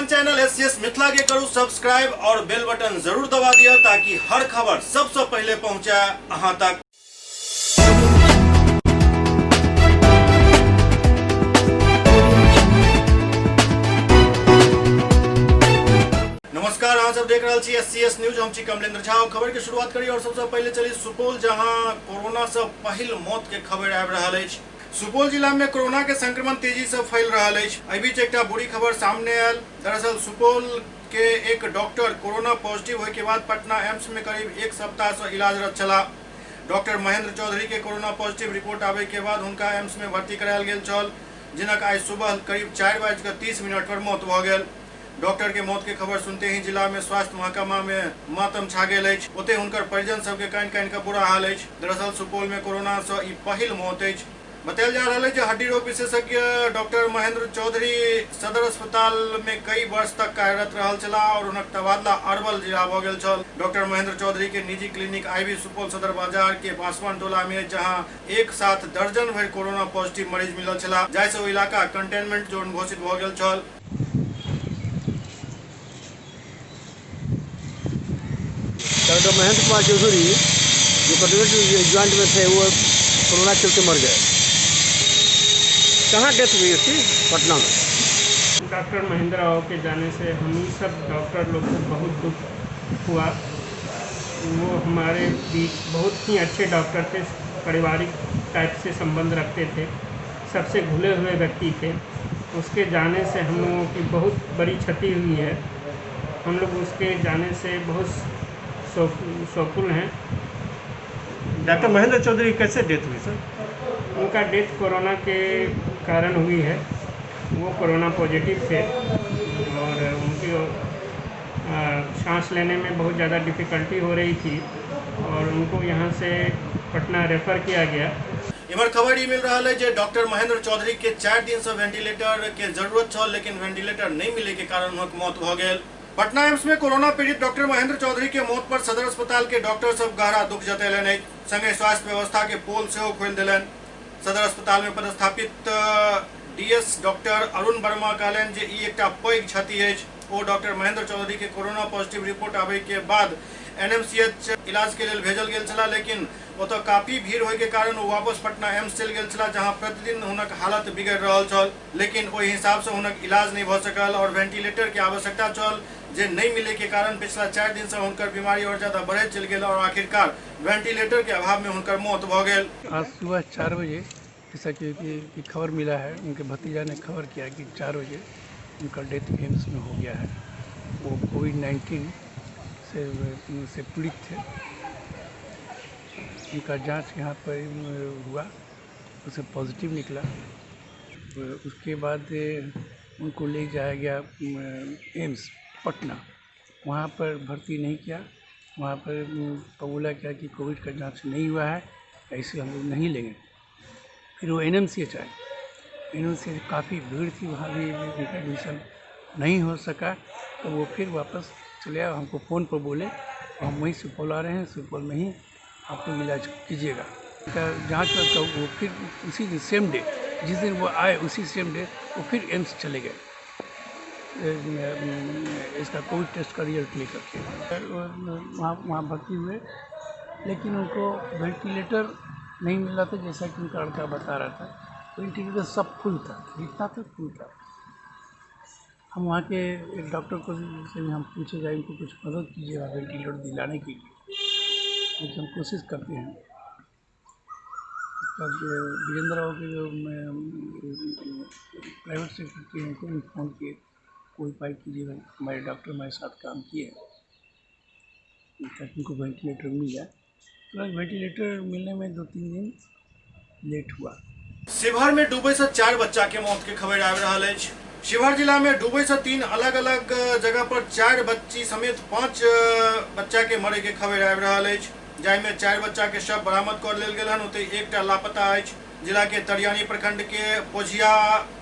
अपन channel SCS Mithila के करू subscribe और बेल बटन जरूर दबा दिया ताकि हर खबर सबसे पहले पहुंचे अहां तक। नमस्कार, अहाँ सब देख रहे छी एससीएस न्यूज। हम छी कमलेंद्र झा। खबर के शुरुआत करी और सबसे पहले चली सुपौल, जहां कोरोना से पहिल मौत के खबर आबि रहल अछि। सुपौल जिला में कोरोना के संक्रमण तेजी से फैल रहा है। एहि बीच एक बुरी खबर सामने आयल। दरअसल सुपौल के एक डॉक्टर कोरोना पॉजिटिव होने के बाद पटना एम्स में करीब एक सप्ताह से इलाजरत छला। डॉक्टर महेंद्र चौधरी के कोरोना पॉजिटिव रिपोर्ट आवे के बाद उनका एम्स में भर्ती करायल गेल छल, जिनक आज सुबह करीब 4:30 पर मौत भ गेल। डॉक्टर के मौत के खबर सुनते ही जिला में स्वास्थ्य महकमा में मातम छा गेल अछि। ओते हुनकर परिजन सबके कानि के बुरा हाल अछि। दरअसल सुपौल में कोरोना से ई पहिल मौत अछि। बतायल जा रहा है कि हड्डी रोग विशेषज्ञ डॉक्टर महेंद्र चौधरी सदर अस्पताल में कई वर्ष तक कार्यरत रहल छला और उनक तबादला अरवल जिला भ गेल छल। डॉक्टर महेंद्र चौधरी के निजी क्लिनिक आईवी सुपौल सदर बाजार के पासवान टोला में, जहां एक साथ दर्जन भर कोरोना पॉजिटिव मरीज मिलल छला, जाहिसे ओ इलाका कंटेनमेंट जोन घोषित भ गेल छल। डॉक्टर महेंद्र कुमार चौधरी जो कटोरेट ज्वाइंट में थे, वो कोरोना चलते मर गए। कहाँ डेथ हुई थी? पटना में। डॉक्टर महेंद्र राव के जाने से हम ही सब डॉक्टर लोग को बहुत दुख हुआ। वो हमारे बीच बहुत ही अच्छे डॉक्टर थे, पारिवारिक टाइप से संबंध रखते थे, सबसे घुले हुए व्यक्ति थे। उसके जाने से हम लोगों की बहुत बड़ी क्षति हुई है। हम लोग उसके जाने से बहुत शोकुल हैं। डॉक्टर महेंद्र चौधरी कैसे डेथ हुई सर? उनका डेथ कोरोना के कारण हुई है। वो कोरोना पॉजिटिव थे और उनकी सांस लेने में बहुत ज़्यादा डिफ़िकल्टी हो रही थी और उनको यहाँ से पटना रेफ़र किया गया। इमर खबर ई मिल रहा है कि डॉक्टर महेंद्र चौधरी के 4 दिन से वेंटिलेटर के जरूरत छल, लेकिन वेंटिलेटर नहीं मिले के कारण उनक मौत भ गेल। पटना एम्स में कोरोना पीड़ित डॉक्टर महेंद्र चौधरी के मौत पर सदर अस्पताल के डॉक्टर सब गहरा दुख जतेलनि। संगे स्वास्थ्य व्यवस्था के पोल से खोल दिलन। सदर अस्पताल में पदस्थापित डीएस डॉक्टर अरुण वर्मा कहलन जे ई एकटा पैघ क्षति अछि। ओ डॉक्टर महेंद्र चौधरी के कोरोना पॉजिटिव रिपोर्ट आवे के बाद एनएमसीएच इलाज के लिए भेजल गेल छला, लेकिन ओतऽ काफी भीड़ होय के कारण वो वापस पटना एम्स चल गेल छला, जहां प्रतिदिन हुनक हालत बिगड़ रहल छल। लेकिन ओहि हिसाब से हुनक इलाज नहीं भ सकल और वेंटिलेटर के आवश्यकता छल, जे नहीं मिले के कारण पिछला 4 दिन से हुनकर बीमारी और ज्यादा बढ़े चल गेल और आखिरकार वेंटिलेटर के अभाव में हुनकर मौत भ गेल। आज सुबह 4 बजे जैसा कि खबर मिला है, उनके भतीजा ने खबर किया कि 4 बजे उनका डेथ एम्स में हो गया है। वो कोविड-19 से पीड़ित थे। उनका जांच यहाँ पर हुआ, उसे पॉजिटिव निकला। उसके बाद उनको ले जाया गया एम्स पटना। वहाँ पर भर्ती नहीं किया। वहाँ पर बोला क्या कि कोविड का जांच नहीं हुआ है, ऐसे हम लोग नहीं लेंगे। फिर वो एनएमसीएच आए। एनएमसीएच काफ़ी भीड़ थी, वहाँ भी उनका एडमिशन नहीं हो सका, तो वो फिर वापस चले आए। हमको फ़ोन पर बोले हम वहीं सुपौल आ रहे हैं, सुपौल में ही आप लोग इलाज कीजिएगा। जाँच करता वो फिर उसी दिन सेम डे, जिस दिन वो आए उसी सेम डे वो फिर एम्स चले गए इसका कोविड टेस्ट का रिजल्ट लेकर के। वहाँ भर्ती हुए, लेकिन उनको वेंटिलेटर नहीं मिल रहा था, जैसा कि उनका लड़का बता रहा था। वेंटिलेटर सब फुल था, जितना था फुल था। हम वहाँ के एक डॉक्टर को से भी हम पूछे जाए, उनको कुछ मदद कीजिएगा वेंटिलेटर दिलाने के लिए, लेकिन हम कोशिश करते हैं। तब वीरेंद्र राव के जो प्राइवेट सेक्रेटरी हैं, उनको भी फ़ोन किए, कोई उपाय कीजिएगा। हमारे डॉक्टर हमारे साथ काम किए ताकि उनको वेंटिलेटर मिल जाए। तो वेंटिलेटर मिलने में 2-3 दिन लेट हुआ। शिवहर में डूबे से 4 बच्चा के मौत के खबर आबि रहल अछि। शिवहर जिला में डूबे से 3 अलग अलग जगह पर 4 बच्ची समेत 5 बच्चा के मरे के खबर आबि रहल अछि, जाहिमे 4 बच्चा के शव बरामद कर लेल गेल हन। ओते एकटा लापता अछि। जिला के तरियानी प्रखंड के पोझिया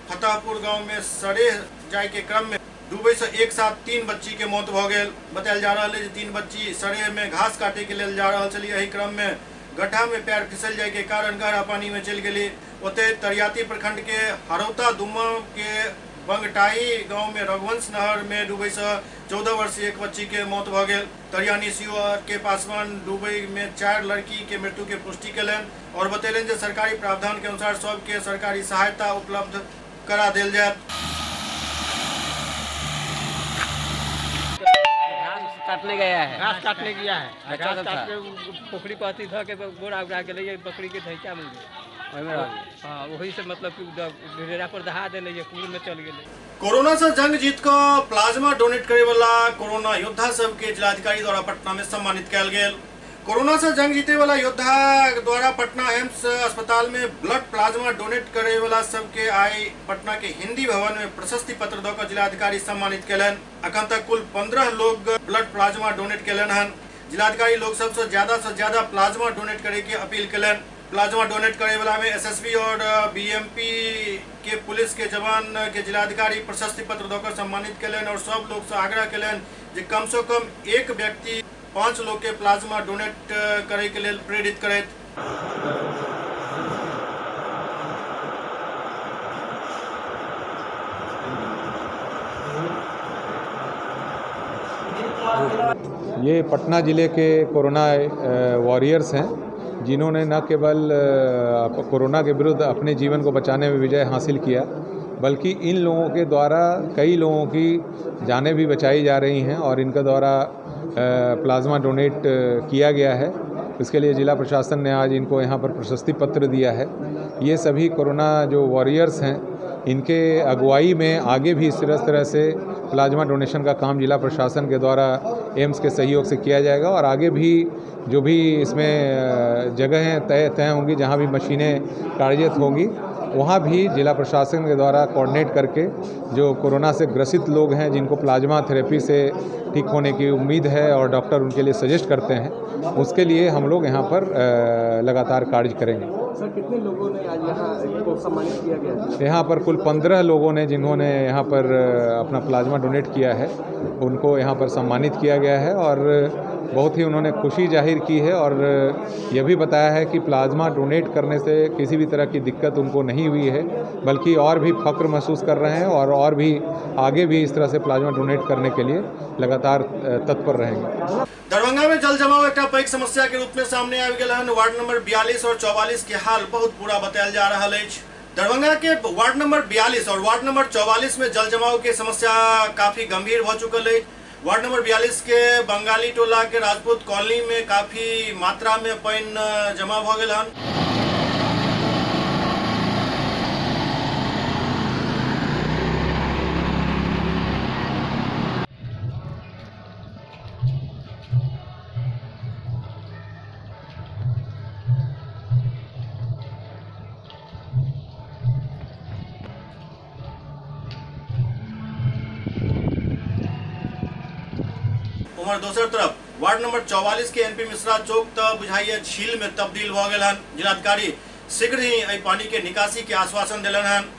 फतेहपुर गांव में सड़े जाय के क्रम में डूबे से एक साथ 3 बच्ची के मौत भ गेल। बतायल जा रहा है 3 बच्ची सड़े में घास काटे के लेल जा रहल छली। एहि क्रम में गड्ढा में पैर फिसल जाय के कारण गहरा पानी में चल गेली। ओते तरियाती प्रखंड के हरौता दुम्मा के बंगटाई गांव में रघुवंश नहर में डूबे से 14 वर्षीय एक बच्ची के मौत भ गेल। तरियानी शिवर के पासवान डूबे में 4 लड़की के मृत्यु के पुष्टि कलन और बतेलन जे सरकारी प्रावधान के अनुसार सबके सरकारी सहायता उपलब्ध करा देल जाए। काटने गया है, घास काटने गया है, अच्छा, घास काट के पोखरी पाती ध के गोरा उड़ा के लिए बकरी के धैचा मिल गई। हाँ, वही से मतलब कि डेरा पर दहा देले कुल में चल गए। कोरोना से जंग जीत का प्लाज्मा डोनेट करे वाला कोरोना योद्धा सब के जिलाधिकारी द्वारा पटना में सम्मानित किया गेल। कोरोना से जंग जीते वाला योद्धा द्वारा पटना एम्स अस्पताल में ब्लड प्लाज्मा डोनेट करे वाला सबके आई पटना के हिंदी भवन में प्रशस्ति पत्र देकर जिलाधिकारी सम्मानित कलन। अखन तक कुल 15 लोग ब्लड प्लाज्मा डोनेट कलन हन। जिलाधिकारी लोग सबसे ज्यादा प्लाज्मा डोनेट करे के अपील कलन। प्लाज्मा डोनेट करे वाला में एसएसबी और बीएमपी के पुलिस के जवान के जिलाधिकारी प्रशस्ति पत्र देकर सम्मानित कलन और सब लोग से आग्रह कलन जे कम से कम एक व्यक्ति 5 लोग के प्लाज्मा डोनेट करे के लिए प्रेरित करे। ये पटना ज़िले के कोरोना वॉरियर्स हैं जिन्होंने न केवल कोरोना के विरुद्ध अपने जीवन को बचाने में विजय हासिल किया बल्कि इन लोगों के द्वारा कई लोगों की जानें भी बचाई जा रही हैं और इनके द्वारा प्लाज्मा डोनेट किया गया है। इसके लिए जिला प्रशासन ने आज इनको यहाँ पर प्रशस्ति पत्र दिया है। ये सभी कोरोना जो वॉरियर्स हैं इनके अगुवाई में आगे भी इस तरह से प्लाज्मा डोनेशन का काम जिला प्रशासन के द्वारा एम्स के सहयोग से किया जाएगा और आगे भी जो भी इसमें जगहें तय होंगी जहाँ भी मशीनें कार्यरत होंगी वहाँ भी जिला प्रशासन के द्वारा कोऑर्डिनेट करके जो कोरोना से ग्रसित लोग हैं जिनको प्लाज्मा थेरेपी से ठीक होने की उम्मीद है और डॉक्टर उनके लिए सजेस्ट करते हैं उसके लिए हम लोग यहाँ पर लगातार कार्य करेंगे। सर कितने लोगों ने आज यहाँ सम्मानित किया गया? यहाँ पर कुल 15 लोगों ने जिन्होंने यहाँ पर अपना प्लाज्मा डोनेट किया है उनको यहाँ पर सम्मानित किया गया है और बहुत ही उन्होंने खुशी जाहिर की है और यह भी बताया है कि प्लाज्मा डोनेट करने से किसी भी तरह की दिक्कत उनको नहीं हुई है बल्कि और भी फक्र महसूस कर रहे हैं और भी आगे भी इस तरह से प्लाज्मा डोनेट करने के लिए लगातार तत्पर रहेंगे। दरभंगा में जल जमाव एक पैघ समस्या के रूप में सामने आबि गेल हन। वार्ड नंबर 42 और 44 के हाल बहुत बुरा बतायल जा रहा है। दरभंगा के वार्ड नंबर 42 और वार्ड नंबर 44 में जल जमाव की समस्या काफी गंभीर हो चुकल है। वार्ड नंबर 42 के बंगाली टोला के राजपूत कॉलोनी में काफी मात्रा में पानी जमा हो गए हन। उमर दोसर तरफ वार्ड नंबर 44 के एनपी मिश्रा चौक तक बुझाइए झील में तब्दील हो गए हन। जिलाधिकारी शीघ्र ही एहि पानी के निकासी के आश्वासन दिलन हन।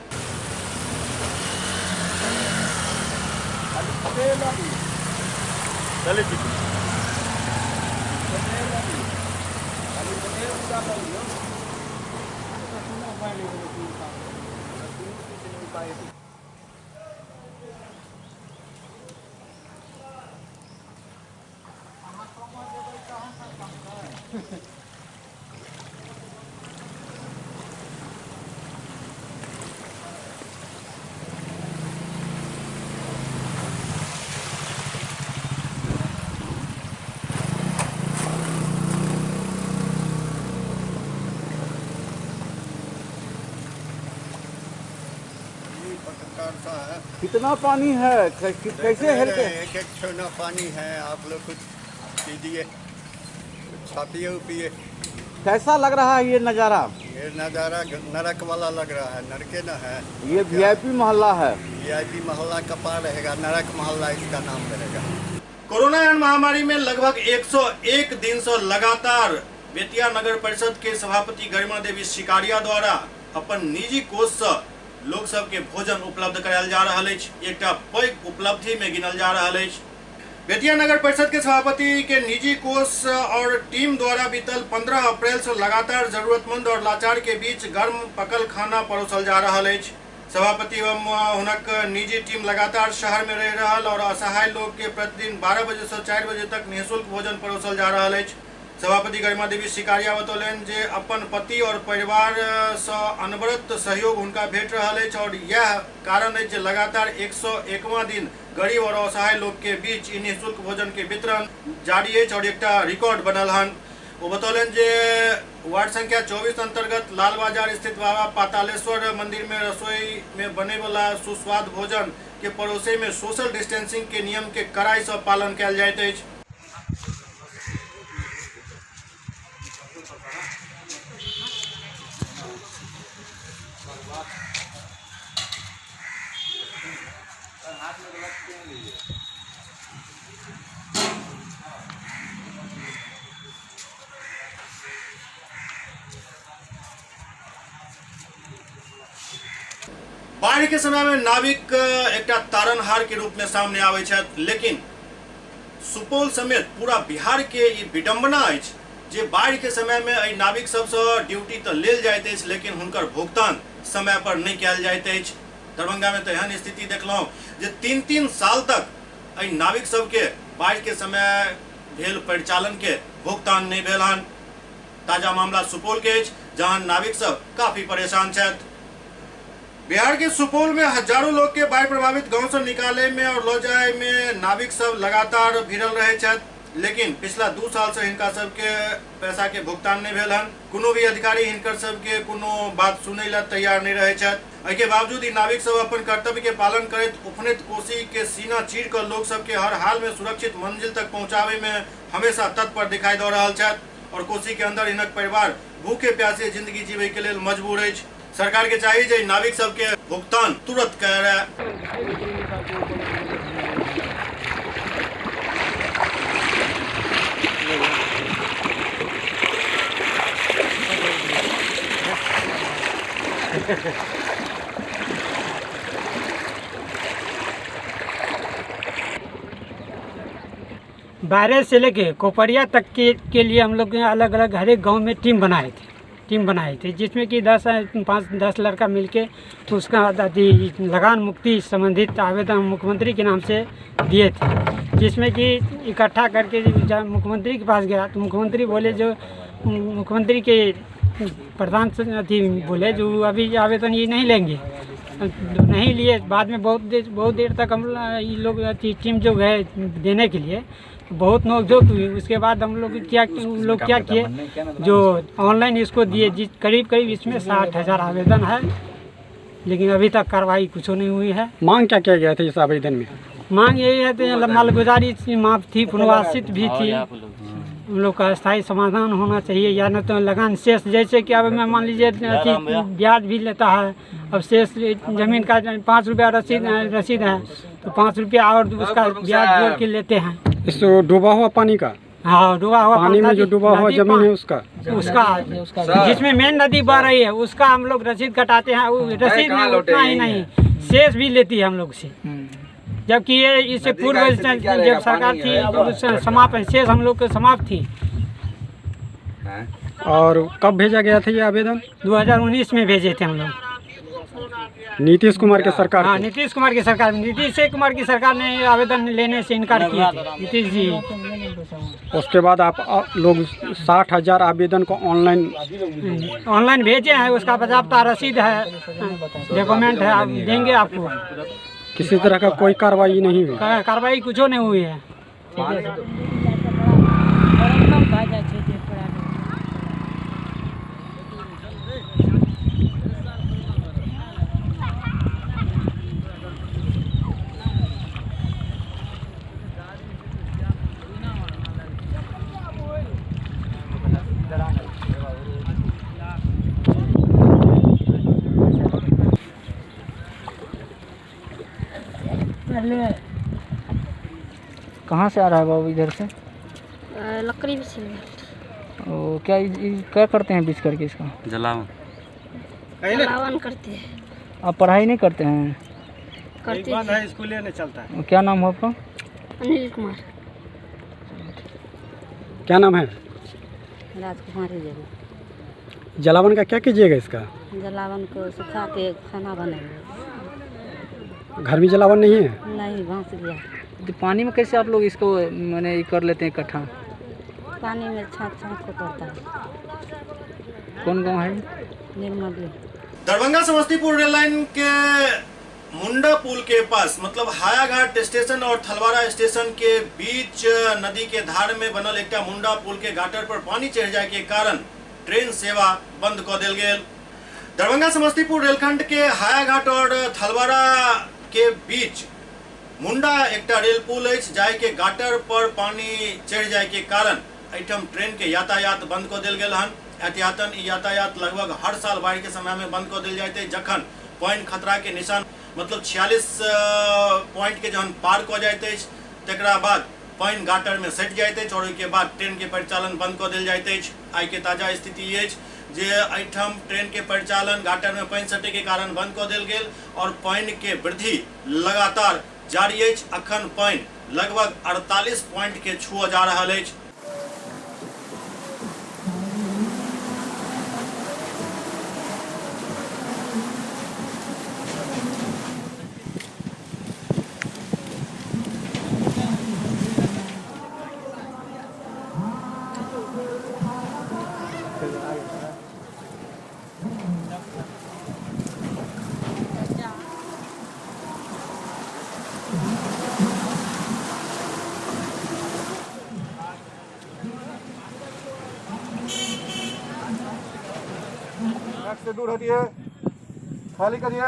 कितना पानी है, कैसे हेल्प? एक एक छोना पानी है, आप लोग कुछ कीजिए, छापिए पिए। कैसा लग रहा है ये नज़ारा? ये नज़ारा नरक वाला लग रहा है, नरके न है। ये वीआईपी मोहल्ला है। वीआईपी मोहल्ला का पार रहेगा, नरक मोहल्ला इसका नाम रहेगा। कोरोना महामारी में लगभग 101 दिन से लगातार बेतिया नगर परिषद के सभापति गरिमा देवी शिकारिया द्वारा अपन निजी कोष से लोग सब के भोजन उपलब्ध करायल जा रहा है। एक पैघ उपलब्धि में गिनल जा रहा है। बेतिया नगर परिषद के सभापति के निजी कोष और टीम द्वारा बीतल 15 अप्रैल से लगातार जरूरतमंद और लाचार के बीच गर्म पकल खाना परोसल जा रहा है। सभापति एवं हुनक निजी टीम लगातार शहर में रह रहल और असहाय लोग के प्रतिदिन 12 बजे से 4 बजे तक निःशुल्क भोजन परोसल जा रहा है। सभापति गरिमा देवी शिकारिया बतौलन जे अपन पति और परिवार से अनवरत सहयोग उनका भेट रहा है और यह कारण है जे लगातार 101वां दिन गरीब और असहाय लोग के बीच निःशुल्क भोजन के वितरण जारी है और एक रिकॉर्ड बनल हन। वो बतौलन जे वार्ड संख्या 24 अंतर्गत लाल बाजार स्थित बाबा पातालेश्वर मंदिर में रसोई में बने वाला सुस्वाद भोजन के परोसे में सोशल डिस्टेंसिंग के नियम के कड़ाई से पालन कयल जाइत अछि। बाढ़ के समय में नाविक एक तारनहार के रूप में सामने आवे छथि, लेकिन सुपौल समेत पूरा बिहार के ई विडंबना अछि जे बाढ़ के समय में एहि नाविक सबसँ ड्यूटी तऽ लेल जाइत अछि लेकिन हुनकर भुगतान समय पर नहीं कयल जाइत अछि। दरभंगा में तो एहन स्थिति देखलहुँ जे 3-3 साल तक एहि नाविक सबके बाढ़ के समय भेल परिचालन के भुगतान नहीं भेल हन। ताजा मामला सुपौल के अछि जहाँ नाविक सब काफी परेशान छथि। बिहार के सुपौल में हजारों लोग के बाढ़ प्रभावित गांव से निकाले में और ले जाए में नाविक सब लगातार भिड़ल रहे छथि, लेकिन पिछला 2 साल से हिनका सबके पैसा के भुगतान नहीं भेल हन। कोनो भी अधिकारी हिनकर सबके कोनो बात सुनै ला तैयार नहीं रहे छथि। एहि के बावजूद ई नाविक सब अपन कर्तव्य के पालन करैत उफनैत कोसी के सीना चीर कर लोग सबके हर हाल में सुरक्षित मंजिल तक पहुंचावे में हमेशा तत्पर दिखाई दे रहल छथि और कोसी के अंदर हिनक परिवार भूखे प्यासे जिंदगी जीवे के लेल मजबूर अछि। सरकार के चाहिए जे नाविक सबके भुगतान तुरंत करे। बैरेज से लेके कोपरिया तक के लिए हम लोग अलग अलग हर एक गांव में टीम बनाए थे जिसमें कि 5-10 लड़का मिलके तो उसका लगान मुक्ति संबंधित आवेदन मुख्यमंत्री के नाम से दिए थे, जिसमें कि इकट्ठा करके जब मुख्यमंत्री के पास गया तो मुख्यमंत्री बोले जो मुख्यमंत्री के प्रधान बोले जो अभी आवेदन ये नहीं लेंगे, नहीं लिए। बाद में बहुत देर तक हम ये लोग टीम जो गए देने के लिए बहुत नोकझोंक हुई। उसके बाद हम लोग क्या किए जो ऑनलाइन इसको दिए, करीब इसमें 60,000 आवेदन है, लेकिन अभी तक कार्रवाई कुछ नहीं हुई है। मांग क्या किया गया था इस आवेदन में? मांग यही है तो मालगुजारी माफ थी, पुनर्वासित भी थी, हम लोग का स्थायी समाधान होना चाहिए या न तो लगान शेष, जैसे कि अब मैं मान लीजिए ब्याज भी लेता है, अब शेष जमीन का 5 रुपया रसीद है तो 5 रुपया और उसका ब्याज जोड़ के लेते हैं। इस डूबा हुआ पानी का? हाँ, डूबा हुआ पानी में जो डूबा हुआ जमीन है उसका जिसमें मेन नदी बह रही है उसका हम लोग रसीद कटाते हैं। रसीद में उतना ही नहीं, शेष भी लेती है हम लोग से, जबकि ये इससे पूर्व जब सरकार थी समाप्त शेष हम लोग को समाप्त थी। और कब भेजा गया था ये आवेदन? 2019 में भेजे थे हम लोग, नीतीश कुमार के सरकार। हाँ, नीतीश कुमार की सरकार ने आवेदन लेने से इनकार किया नीतीश जी। उसके बाद आप लोग 60,000 आवेदन को ऑनलाइन भेजे हैं, उसका बाज़ाब्ता रसीद है, डॉक्यूमेंट है, आप देंगे आपको। किसी तरह का कोई कार्रवाई नहीं हुई? कार्रवाई कुछ नहीं हुई है। कहाँ से आ रहा है बाबू? इधर से लकड़ी भी छिल। क्या करते हैं बीच करके इसका? जलावन करते हैं। आप पढ़ाई नहीं करते हैं? करते हैं, स्कूल में चलता है। क्या नाम है आपका? अनिल कुमार। क्या नाम है? राजकुमारी। जलावन का क्या कीजिएगा इसका? जलावन को सुखा के खाना बनाएंगे। घर में जलावन नहीं है? नहीं, घास गया। तो पानी में कैसे आप लोग इसको मैंने कर लेते हैं इकट्ठा? पानी में छाँट को पड़ता है। कौन गाँव है? निर्मल। दरभंगा समस्तीपुर रेल लाइन के मुंडा पुल के पास मतलब हायाघाट स्टेशन और थलवारा स्टेशन के बीच नदी के धार में बनल एक मुंडा पुल के गाटर पर पानी चढ़ जाए के कारण ट्रेन सेवा बंद कर दिल गेल। दरभंगा समस्तीपुर रेलखंड के हायाघाट और थलवारा के बीच मुंडा एक रेल पुल है जाय के गाटर पर पानी चढ़ जाए के कारण एठम ट्रेन के यातायात बंद कर दिल गेल हन। एहतियातन यातायात लगभग हर साल बाढ़ के समय में बंद कर दिल जाते जखन पॉइंट खतरा के निशान मतलब 46 पॉइंट के जहन पार कर जाते तकरा बाद पॉइंट गाटर में सट जाते और के बाद ट्रेन के परिचालन बंद कर दिल जाते। आई के ताजा स्थिति ये जे एठम ट्रेन के परिचालन गाटर में पानी सटे के कारण बंद कर दिल गेल और पॉइंट के वृद्धि लगातार जारी है। अखन पॉइंट लगभग 48 पॉइंट के छुआ जा रहा है। से दूर हटिए, खाली करिए,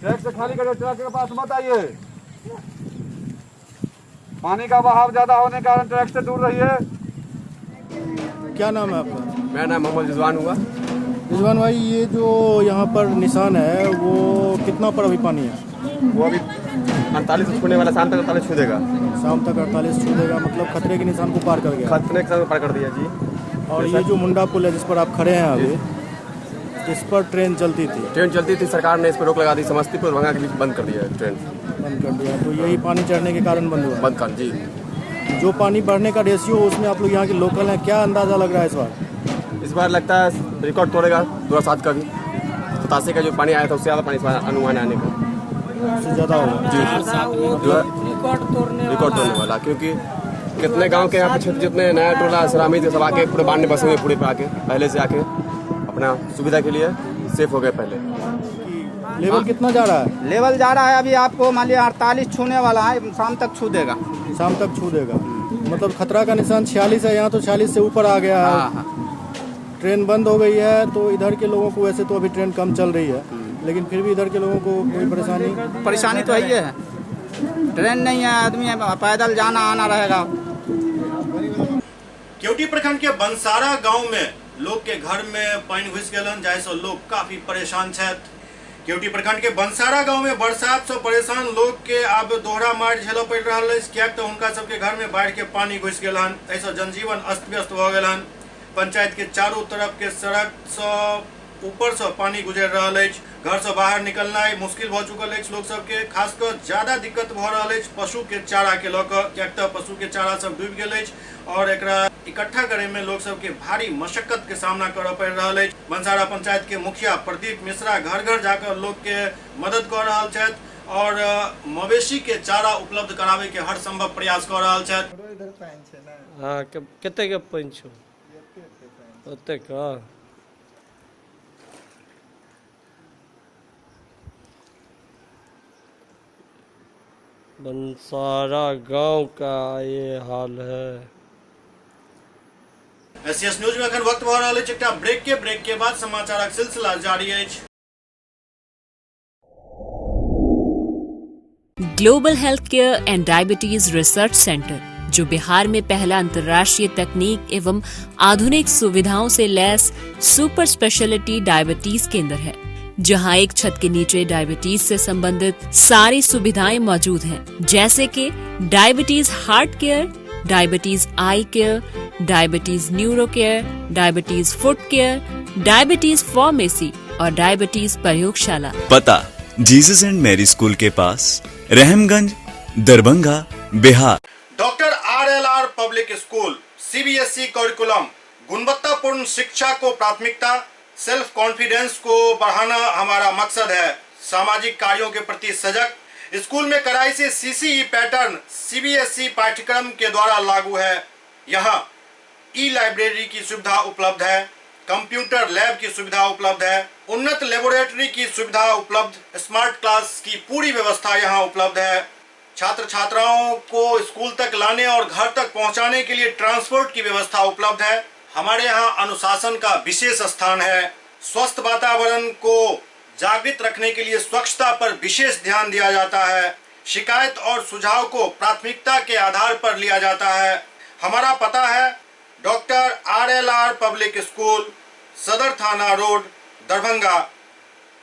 ट्रैक से खाली करिए, ट्रैक के पास मत आइए। पानी का बहाव ज्यादा होने के कारण ट्रैक से दूर रहिए। क्या नाम है आपका? मेरा नाम मोहम्मद रिजवान हुआ। रिजवान भाई, ये जो यहाँ पर निशान है वो कितना पर अभी पानी है? वो अभी 48 छूने वाला, शाम तक 48 छू देगा। शाम तक 48 छू देगा, मतलब खतरे के निशान को पार कर गया। खतरे के निशान को पार कर दिया जी। और ये जो मुंडा पुल है जिस पर आप खड़े हैं अभी, इस पर ट्रेन चलती थी, सरकार ने इस पर रोक लगा दी। समस्तीपुर दरभंगा के बीच बंद कर दिया ट्रेन, बंद कर दिया। तो यही पानी चढ़ने के कारण बंद हुआ? बंद कर जी। जो पानी बढ़ने का रेशियो उसमें आप लोग यहाँ के लोकल हैं, क्या अंदाजा लग रहा है इस बार लगता है रिकॉर्ड तोड़ेगा 2007 का भी। 87 का जो पानी आया था उससे ज़्यादा पानी इस बार अनुमान आने का उससे ज़्यादा होगा जी। रिकॉर्ड तोड़ने वाला, क्योंकि कितने गांव के यहाँ पे क्षेत्र जितने नया टोला सरामी थे सब आके पूरे बांध में बसे हुए, पूरे पे आके पहले से आके अपना सुविधा के लिए सेफ हो गए। पहले लेवल कितना जा रहा है? लेवल जा रहा है अभी आपको मान लिया 48 छूने वाला है, शाम तक छू देगा। शाम तक छू देगा, मतलब खतरा का निशान 46 है, यहाँ तो 46 से ऊपर आ गया है। ट्रेन बंद हो गई है तो इधर के लोगों को, वैसे तो अभी ट्रेन कम चल रही है लेकिन फिर भी इधर के लोगों को कोई परेशानी तो है ही है। ट्रेन नहीं है, आदमी पैदल जाना आना रहेगा। केवटी प्रखंड के बंसारा गांव में लोग के घर में पानी घुस गए, जैसे लोग काफी परेशान छथि। केवटी प्रखंड के बंसारा गांव में बरसात से परेशान लोग के अब दोहरा मार झेलऽ पड़ रहा है, क्या तो उनका सबके घर में बाढ़ के पानी घुस गए, ऐसा जनजीवन अस्त व्यस्त हो गए। पंचायत के चारों तरफ के सड़क से ऊपर से पानी गुजर रहा है, घर से बाहर निकलना मुश्किल हो चुकल है लोग सबके। खासकर ज्यादा दिक्कत भ रहा है पशु के चारा के लऽ कऽ, कियाक तऽ पशु के चारा सब डूबि गेल और एकरा इकट्ठा करे में लोग सबके भारी मशक्कत के सामना करऽ पड़ रहा है। बंसारा पंचायत के मुखिया प्रदीप मिश्रा घर घर जाकर लोग के मदद कर रहा छथि और मवेशी के चारा उपलब्ध करावे के हर संभव प्रयास कर रहा छथि। हाँ, कते के पानि छौ? ओते का बंसारा गांव का ये हाल है। एसएस न्यूज में अखन वक्त भ रहल अछि एकटा ब्रेक के बाद समाचारक सिलसिला जारी अछि। Global health care and diabetes research centre, जो बिहार में पहला अंतर्राष्ट्रीय तकनीक एवं आधुनिक सुविधाओं से लैस सुपर स्पेशलिटी डायबिटीज केंद्र है, जहां एक छत के नीचे डायबिटीज से संबंधित सारी सुविधाएं मौजूद हैं, जैसे कि diabetes heart care, diabetes eye care, diabetes neuro care, diabetes foot care, diabetes pharmacy और डायबिटीज प्रयोगशाला। पता जीसस एंड मैरी स्कूल के पास, Rahamganj, Darbhanga, Bihar. Doctor RLR public school CBSE curriculum गुणवत्तापूर्ण शिक्षा को प्राथमिकता, सेल्फ कॉन्फिडेंस को बढ़ाना हमारा मकसद है। सामाजिक कार्यों के प्रति सजग। स्कूल में कड़ाई से CCE पैटर्न CBSE पाठ्यक्रम के द्वारा लागू है। यहाँ ई-लाइब्रेरी की सुविधा उपलब्ध है, कंप्यूटर लैब की सुविधा उपलब्ध है, उन्नत लेबोरेटरी की सुविधा उपलब्ध, स्मार्ट क्लास की पूरी व्यवस्था यहाँ उपलब्ध है। छात्र छात्राओं को स्कूल तक लाने और घर तक पहुँचाने के लिए ट्रांसपोर्ट की व्यवस्था उपलब्ध है। हमारे यहाँ अनुशासन का विशेष स्थान है। स्वस्थ वातावरण को जागृत रखने के लिए स्वच्छता पर विशेष ध्यान दिया जाता है। शिकायत और सुझाव को प्राथमिकता के आधार पर लिया जाता है। हमारा पता है डॉक्टर RLR पब्लिक स्कूल, सदर थाना road, Darbhanga,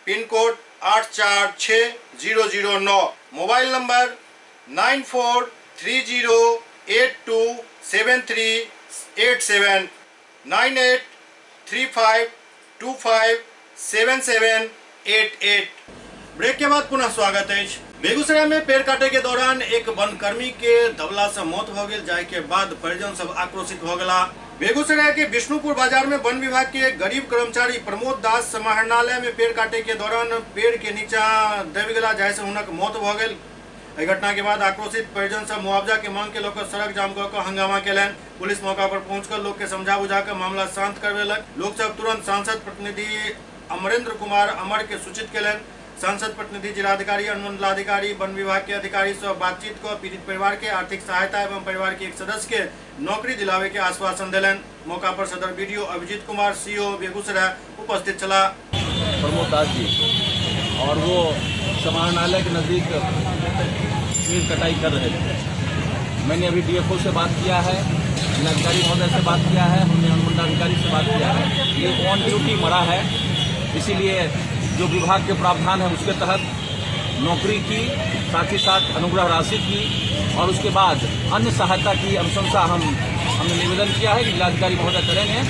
pin code 846009, mobile number 9430827387, 9835257788। Break के बाद पुनः स्वागत है। बेगूसराय में पेड़ काटे के दौरान एक वनकर्मी के दबला से मौत हो गई, जाय के बाद परिजन सब आक्रोशित हो गया। बेगूसराय के विष्णुपुर बाजार में वन विभाग के गरीब कर्मचारी प्रमोद दास समाहरणालय में पेड़ काटे के दौरान पेड़ के नीचा दब गला, जाय से हुनक मौत हो गई। घटना के बाद आक्रोशित परिजन सब मुआवजा के मांग के लोग सड़क जाम कर हंगामा केलन। पुलिस मौका पर पहुंचकर लोग के समझा बुझा कर मामला शांत करवेलक। लोग सब तुरंत सांसद प्रतिनिधि अमरेंद्र कुमार अमर के सूचित केलन। सांसद प्रतिनिधि जिलाधिकारी, अनुमंडलाधिकारी, वन विभाग के अधिकारी से बातचीत कर पीड़ित परिवार के आर्थिक सहायता एवं परिवार के एक सदस्य के नौकरी दिलावे के आश्वासन दिलन। मौका पर सदर BDO अभिजीत कुमार CO बेगूसराय उपस्थित चला। प्रमोद दास जी और वो समाहरणालय के नज़दीक पेड़ कटाई कर रहे थे। मैंने अभी DFO से बात किया है, जिलाधिकारी महोदय से बात किया है, हमने अनुमंडलाधिकारी से बात किया है। ये ऑन ड्यूटी मरा है, इसीलिए जो विभाग के प्रावधान है उसके तहत नौकरी की, साथ ही साथ अनुग्रह राशि की और उसके बाद अन्य सहायता की अनुशंसा हमने निवेदन किया है कि जिलाधिकारी महोदय करेंगे।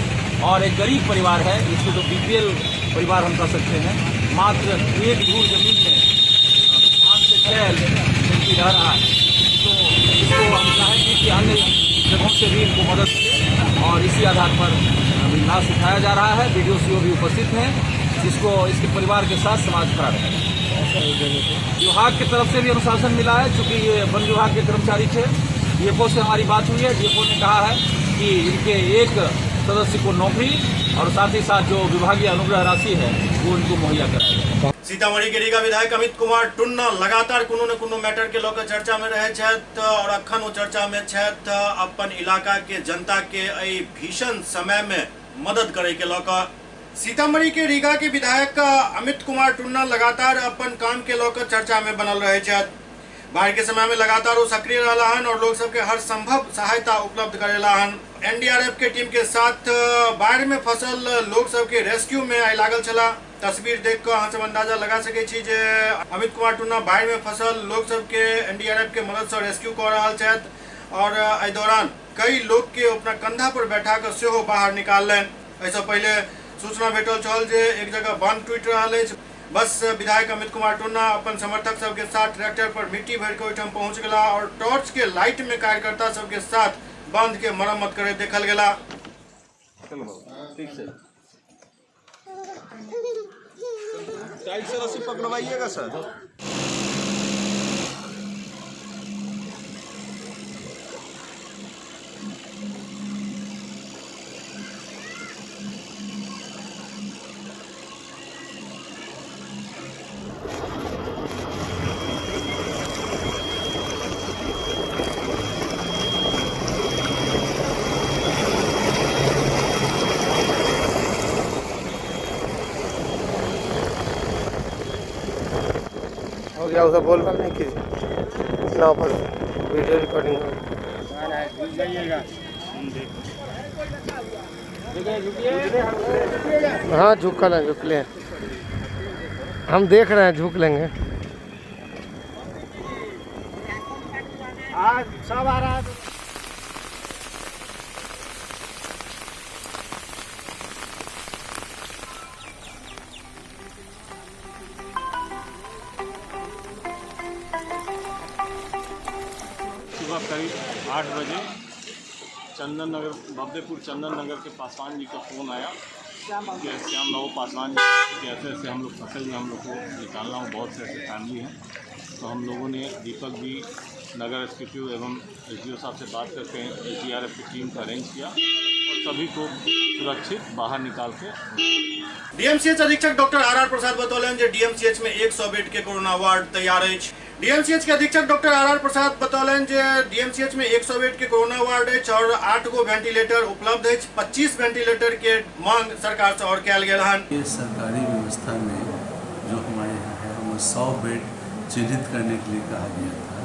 और एक गरीब परिवार है, इसको जो BPL परिवार हम कह सकते हैं, मात्र एक धूर जमीन में 5 से 6 व्यक्ति रह रहा है, तो इसको हम चाहेंगे कि अन्य जगहों से भी इनको मदद मिले और इसी आधार पर अभी लाश उठाया जा रहा है। BDO CO भी उपस्थित हैं, जिसको इसके परिवार के साथ समाज खड़ा रहेगा। विभाग की तरफ से भी अनुशासन मिला है, चूँकि ये वन विभाग के कर्मचारी थे। DFO से हमारी बात हुई है, DFO ने कहा है कि इनके एक सदस्य को नौकरी और साथ ही साथ जो विभागीय अनुग्रह राशि है वो उनको मुहैया कराएगा। सीतामढ़ी के रीगा विधायक अमित कुमार टुन्ना लगातार कोनो न कोनो मैटर के लोग चर्चा में रहे छथि और अखन वो चर्चा में छथि अपन इलाका के जनता के एहि भीषण समय में मदद करे के लोग। सीतामढ़ी के रीगा के विधायक अमित कुमार टुन्ना लगातार अपन काम के लोग चर्चा में बनल रहे छथि। बाढ़ के समय में लगातार वो सक्रिय रहा हन और लोग सबके हर संभव सहायता उपलब्ध करेला हन। NDRF के टीम के साथ बाढ़ में फसल लोग सबके रेस्क्यू में आई लागल चला। तस्वीर देख कर अहाँ सब अंदाजा लगा सके छी जे अमित कुमार टुन्ना बाढ़ में फसल लोग सबके NDRF के मदद से रेस्क्यू कर रहा छथि और एहि दौरान कई लोग के अपना कंधा पर बैठा कर सेहो बाहर निकाललन। ऐसा पहले सूचना भेटल छल जे एक जगह बांध टूटि रहल अछि। बस विधायक अमित कुमार टुन्ना अपन समर्थक सबके साथ ट्रैक्टर पर मिट्टी भर के ओहिठाम पहुंच गला और टॉर्च के लाइट में कार्यकर्ता सबके साथ बांध के मरम्मत करे देखल गेला। ठीक से टाइट से रस्सी पकड़वाइएगा सर। क्या उसे बोल कर नहीं कीजिए ना पर वीडियो रिकॉर्डिंग हाँ झुक कर झुक ले, हम देख रहे हैं, झुक लेंगे। आज सब आ रहा है। सुबह करीब 8 बजे चंदन नगर बब्बेपुर चंदन नगर के पासवान जी का फ़ोन आया कि श्याम बाबू पासवान जी कि ऐसे हम लोग फसल में हम लोग को निकालना हो, बहुत से ऐसे फैमिली हैं। तो हम लोगों ने दीपक जी नगर एसपीटीओ एवं एसडीओ साहब से बात करके एसडीआरएफ की टीम का अरेंज किया और सभी को सुरक्षित बाहर निकाल के डीएमसीएच अधीक्षक डॉक्टर आर प्रसाद बतौलन जे डीएमसीएच में 100 बेड के कोरोना वार्ड तैयार है। डीएमसीएच के अधीक्षक डॉक्टर आर प्रसाद बतौलन जे डीएमसीएच में 100 बेड के कोरोना वार्ड है और 8 गो वेंटिलेटर उपलब्ध है। 25 वेंटिलेटर के मांग सरकार से और कल गया है। ये सरकारी व्यवस्था में जो हमारे यहाँ है वो 100 बेड चिन्हित करने के लिए कहा गया था।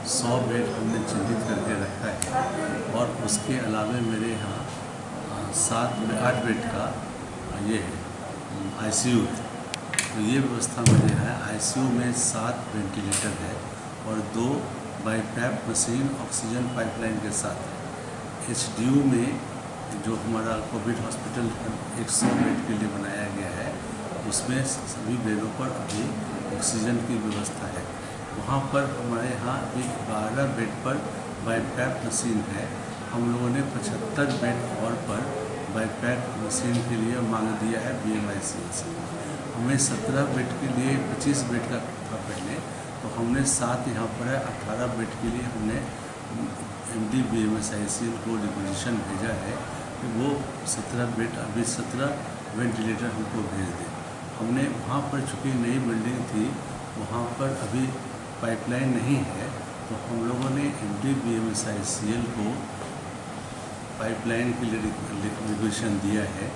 100 बेड हमने चिन्हित करके रखा है और उसके अलावा मेरे यहाँ 8 बेड का ये है आईसीयू। तो ये व्यवस्था मेरे यहाँ आईसीयू में 7 वेंटिलेटर है और 2 बाईपैप मशीन ऑक्सीजन पाइपलाइन के साथ है। एचडीयू में जो हमारा कोविड हॉस्पिटल 100 बेड के लिए बनाया गया है उसमें सभी बेडों पर अभी ऑक्सीजन की व्यवस्था है। वहाँ पर हमारे यहाँ अभी 12 बेड पर बाईपैप मशीन है। हम लोगों ने 75 बेड और पर बाईपैप मशीन के लिए मांग दिया है BMICL से। हमें 17 बेड के लिए 25 बेड का था पहले, तो हमने 7 यहाँ पर है 18 बेड के लिए हमने MD BMICL को रिक्वेजिशन भेजा है कि वो 17 बेड अभी 17 वेंटिलेटर हमको भेज दें। हमने वहाँ पर चूँकि नई बिल्डिंग थी वहाँ पर अभी पाइपलाइन नहीं है, तो हम लोगों ने MD BMICL को पाइपलाइन के लिए रिक्वेजिशन दिया है।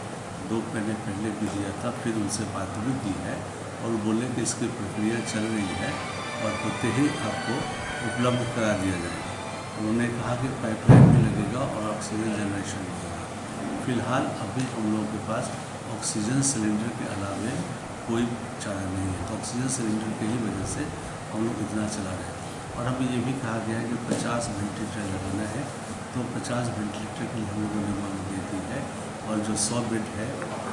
2 महीने पहले भी दिया था, फिर उनसे बात भी की है और बोले कि इसकी प्रक्रिया चल रही है और होते ही आपको उपलब्ध करा दिया जाएगा। उन्होंने कहा कि पाइपलाइन भी लगेगा और ऑक्सीजन जनरेशन होगा। फिलहाल अभी हम लोगों के पास ऑक्सीजन सिलेंडर के अलावे कोई चारा नहीं है, तो ऑक्सीजन सिलेंडर की ही वजह से हम लोग इतना चला रहे हैं। और अभी ये भी कहा गया है कि 50 वेंटिलेटर लगाना है, तो 50 वेंटिलेटर के लिए हम लोगों ने मांग दे दी है। और जो 100 बेड है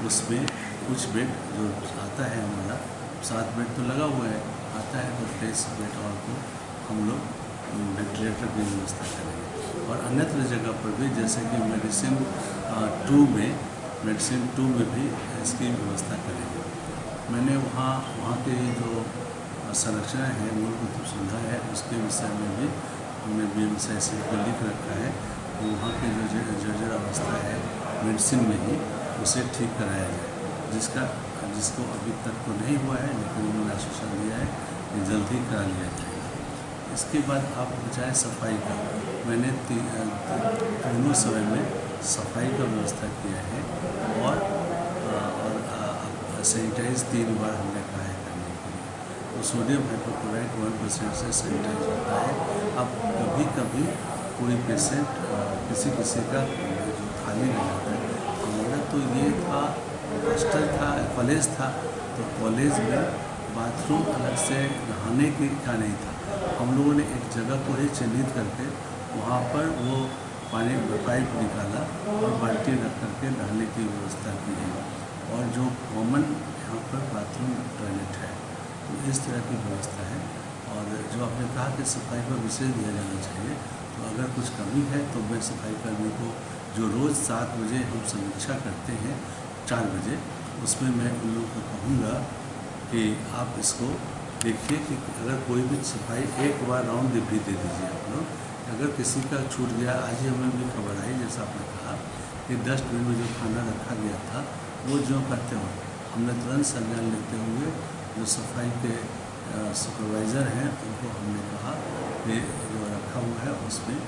उसमें कुछ बेड जो आता है हमारा 7 बेड तो लगा हुआ है, आता है तो 23 बेड और को हम लोग वेंटिलेटर की व्यवस्था करेंगे। और अन्यत्र जगह पर भी जैसे कि मेडिसिन 2 में भी इसकी व्यवस्था करेंगे। मैंने वहाँ के जो संरचना है, मूलभूत सुविधा है, उसके विषय में भी हमने BMICL को लिख रखा है कि वहाँ की जो जर्जर अवस्था है मेडिसिन में ही उसे ठीक कराया जाए, जिसको अभी तक तो नहीं हुआ है, लेकिन उन्होंने आश्वासन दिया है कि जल्द ही करा लिया जाएगा। इसके बाद आप बचाए सफाई का, मैंने तीनों समय में सफाई का व्यवस्था किया है और सैनिटाइज 3 बार हमने कहा है करने के लिए। तो सोडियम हाइपोक्लोराइट 1% से सैनिटाइज होता है। अब कभी कभी कोई पेशेंट किसी का जो खाली रह जाता है, हमारा तो ये था हॉस्टल था, कॉलेज था, तो कॉलेज में बाथरूम अलग से नहाने का नहीं था। हम लोगों ने एक जगह को ही चिन्हित करके वहाँ पर वो पानी पाइप निकाला और बाल्टी रख करके नहाने की व्यवस्था की है। और जो कॉमन यहाँ पर बाथरूम टॉयलेट है, तो इस तरह की व्यवस्था है। और जो आपने कहा कि सफाई पर विशेष दिया जाना चाहिए, तो अगर कुछ कमी है तो मैं सफाई कर्मी को जो रोज़ 7 बजे हम समीक्षा करते हैं 4 बजे, उसमें मैं उन लोगों को कहूँगा कि आप इसको देखिए कि अगर कोई भी सफाई एक बार राउंड भी दे दीजिए आप लोग। अगर किसी का छूट गया, आज ही हमें भी खबर आई जैसा आपने कहा कि डस्टबिन में जो खाना रखा गया था वो जो करते हो, हमने तुरंत संज्ञान लेते हुए जो सफाई के सुपरवाइज़र हैं उनको हमने कहा कि जो रखा हुआ है उसमें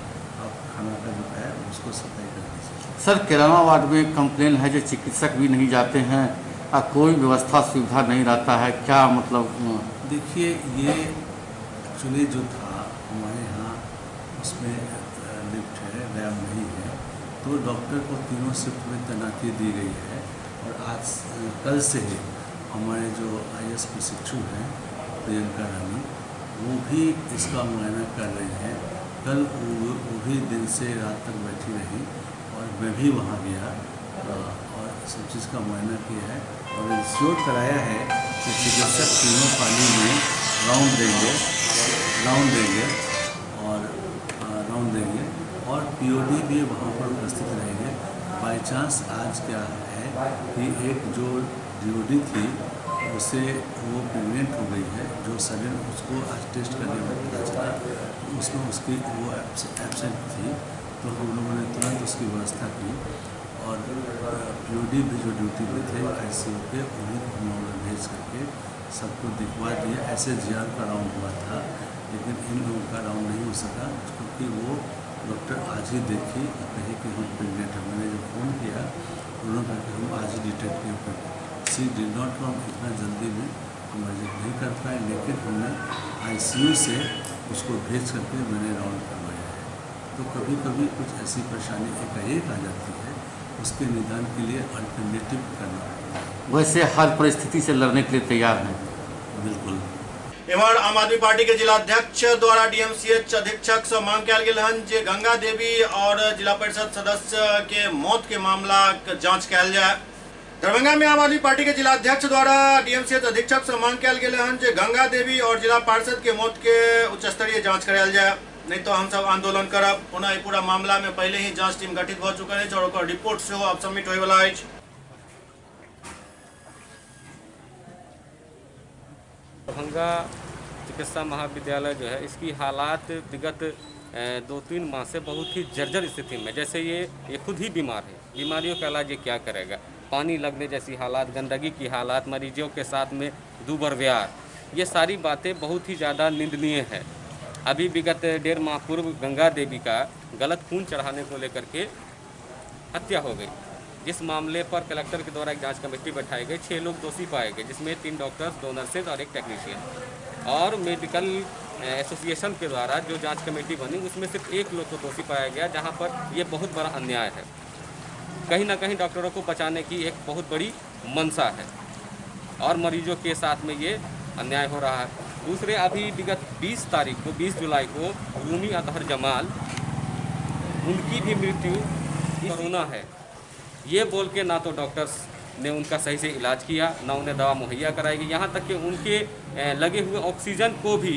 आप खाना का जो है उसको सफाई कर दीजिए। सर, किराना वार्ड में कंप्लेन है जो चिकित्सक भी नहीं जाते हैं और कोई व्यवस्था सुविधा नहीं रहता है, क्या मतलब? देखिए, ये एक्चुअली जो था हमारे यहाँ उसमें लिफ्ट है, रैम नहीं है, तो डॉक्टर को तीनों शिफ्ट में तैनाती दी गई है। और आज कल से ही हमारे जो IAS प्रशिक्षु हैं प्रियंका रानी, वो भी इसका मुआयना कर रही हैं। कल वो भी दिन से रात तक बैठी रही और मैं भी वहाँ गया और सब चीज़ का मुआयना किया है और इंश्योर कराया है कि चिकित्सक तीनों पाली में राउंड देंगे और POD भी वहाँ पर उपस्थित रहेंगे। बाई चांस आज क्या है कि एक जो DOD थी उसे वो प्रेगनेंट हो गई है, जो सडन उसको आज टेस्ट करने में पता चला उसमें उसकी वो एब्सेंट थी, तो हम लोगों ने तुरंत उसकी व्यवस्था की और POD भी जो ड्यूटी पे थे ICU के उन्हीं को हम लोगों ने भेज करके सबको दिखवा दिया। ऐसे GR का राउंड हुआ था, लेकिन इन लोगों का राउंड नहीं हो सका क्योंकि वो डॉक्टर आज ही देखी और कही कि हम प्रेगनेंट हैं। मैंने जब फ़ोन किया उन्होंने कहा कि हम आज ही डिटेक्ट नहीं कर सी डिड नॉट कम, इतना जल्दी में हम एडमिट नहीं कर पाए, लेकिन हमने ICU से उसको भेज करके मैंने राउंड करवाया है। तो कभी कभी कुछ ऐसी परेशानी एकाएक आ जाती है, उसके निदान के लिए अल्टरनेटिव करना पड़ता है। वैसे हर परिस्थिति से लड़ने के लिए तैयार हैं। बिल्कुल। एम्हर आम आदमी पार्टी के जिलाध्यक्ष द्वारा DMCH अधीक्षक से मांग कल गेल हन जे गंगा देवी और जिला परिषद सदस्य के मौत के मामला के जांच कल जाए। दरभंगा में आम आदमी पार्टी के जिलाध्यक्ष द्वारा DMCH अधीक्षक से मांग कल गेल हन जे गंगा देवी और जिला पार्षद के मौत के उच्च स्तरीय जांच करायल जाए, नहीं तो हम सब आंदोलन करब। ओना पूरा मामला में पहले ही जांच टीम गठित भ चुकल है और ओकर रिपोर्ट से अब सबमिट होय वाला है। दरभंगा चिकित्सा महाविद्यालय जो है इसकी हालात विगत 2-3 माह से बहुत ही जर्जर स्थिति में, जैसे ये खुद ही बीमार है, बीमारियों का इलाज ये क्या करेगा, पानी लगने जैसी हालात, गंदगी की हालात, मरीजों के साथ में दुर्व्यवहार, ये सारी बातें बहुत ही ज़्यादा निंदनीय है। अभी विगत 1.5 माह पूर्व गंगा देवी का गलत खून चढ़ाने को लेकर के हत्या हो गई, जिस मामले पर कलेक्टर के द्वारा एक जांच कमेटी बैठाई गई। 6 लोग दोषी पाए गए, जिसमें 3 डॉक्टर्स, 2 नर्सेज और 1 टेक्नीशियन। और मेडिकल एसोसिएशन के द्वारा जो जांच कमेटी बनी उसमें सिर्फ 1 लोग को दोषी पाया गया, जहां पर ये बहुत बड़ा अन्याय है। कहीं ना कहीं डॉक्टरों को बचाने की एक बहुत बड़ी मंशा है और मरीजों के साथ में ये अन्याय हो रहा है। दूसरे अभी विगत 20 तारीख को 20 जुलाई को रूमी अतहर जमाल, उनकी भी मृत्यु कोरोना है ये बोल के ना तो डॉक्टर्स ने उनका सही से इलाज किया, ना उन्हें दवा मुहैया कराई गई, यहाँ तक कि उनके लगे हुए ऑक्सीजन को भी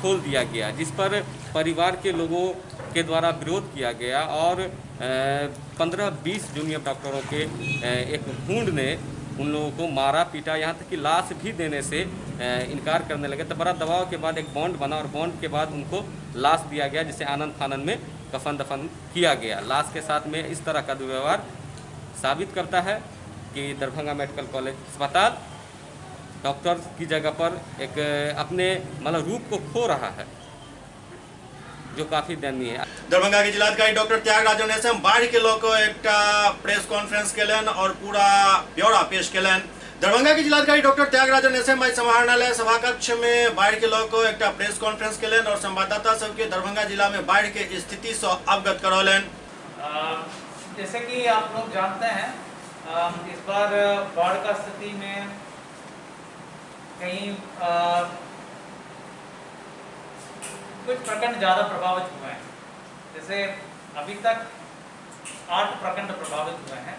खोल दिया गया, जिस पर परिवार के लोगों के द्वारा विरोध किया गया और 15-20 जूनियर डॉक्टरों के एक झुंड ने उन लोगों को मारा पीटा, यहाँ तक कि लाश भी देने से इनकार करने लगे। तो बड़ा दबाव के बाद एक बॉन्ड बना और बॉन्ड के बाद उनको लाश दिया गया, जिसे आनंद फानन में कफन दफन किया गया। लाश के साथ में इस तरह का दुर्व्यवहार साबित करता है कि दरभंगा मेडिकल कॉलेज अस्पताल डॉक्टर की जगह पर एक अपने मतलब रूप को खो रहा है, जो काफी दयनीय है। दरभंगा के जिलाधिकारी डॉक्टर त्यागराजन एसएम बाढ़ के लोग एक प्रेस कॉन्फ्रेंस केलन और पूरा ब्यौरा पेश केलन। दरभंगा के जिलाधिकारी डॉक्टर त्यागराजन एसएम आज समाहरणालय सभाकक्ष में बाढ़ के लोग एक प्रेस कॉन्फ्रेंस केलन और संवाददाता सबके दरभंगा जिला में बाढ़ के स्थिति से अवगत करौलन। जैसे कि आप लोग जानते हैं इस बार बाढ़ का स्थिति में कहीं कुछ प्रखंड ज़्यादा प्रभावित हुए हैं। जैसे अभी तक 8 प्रखंड प्रभावित हुए हैं,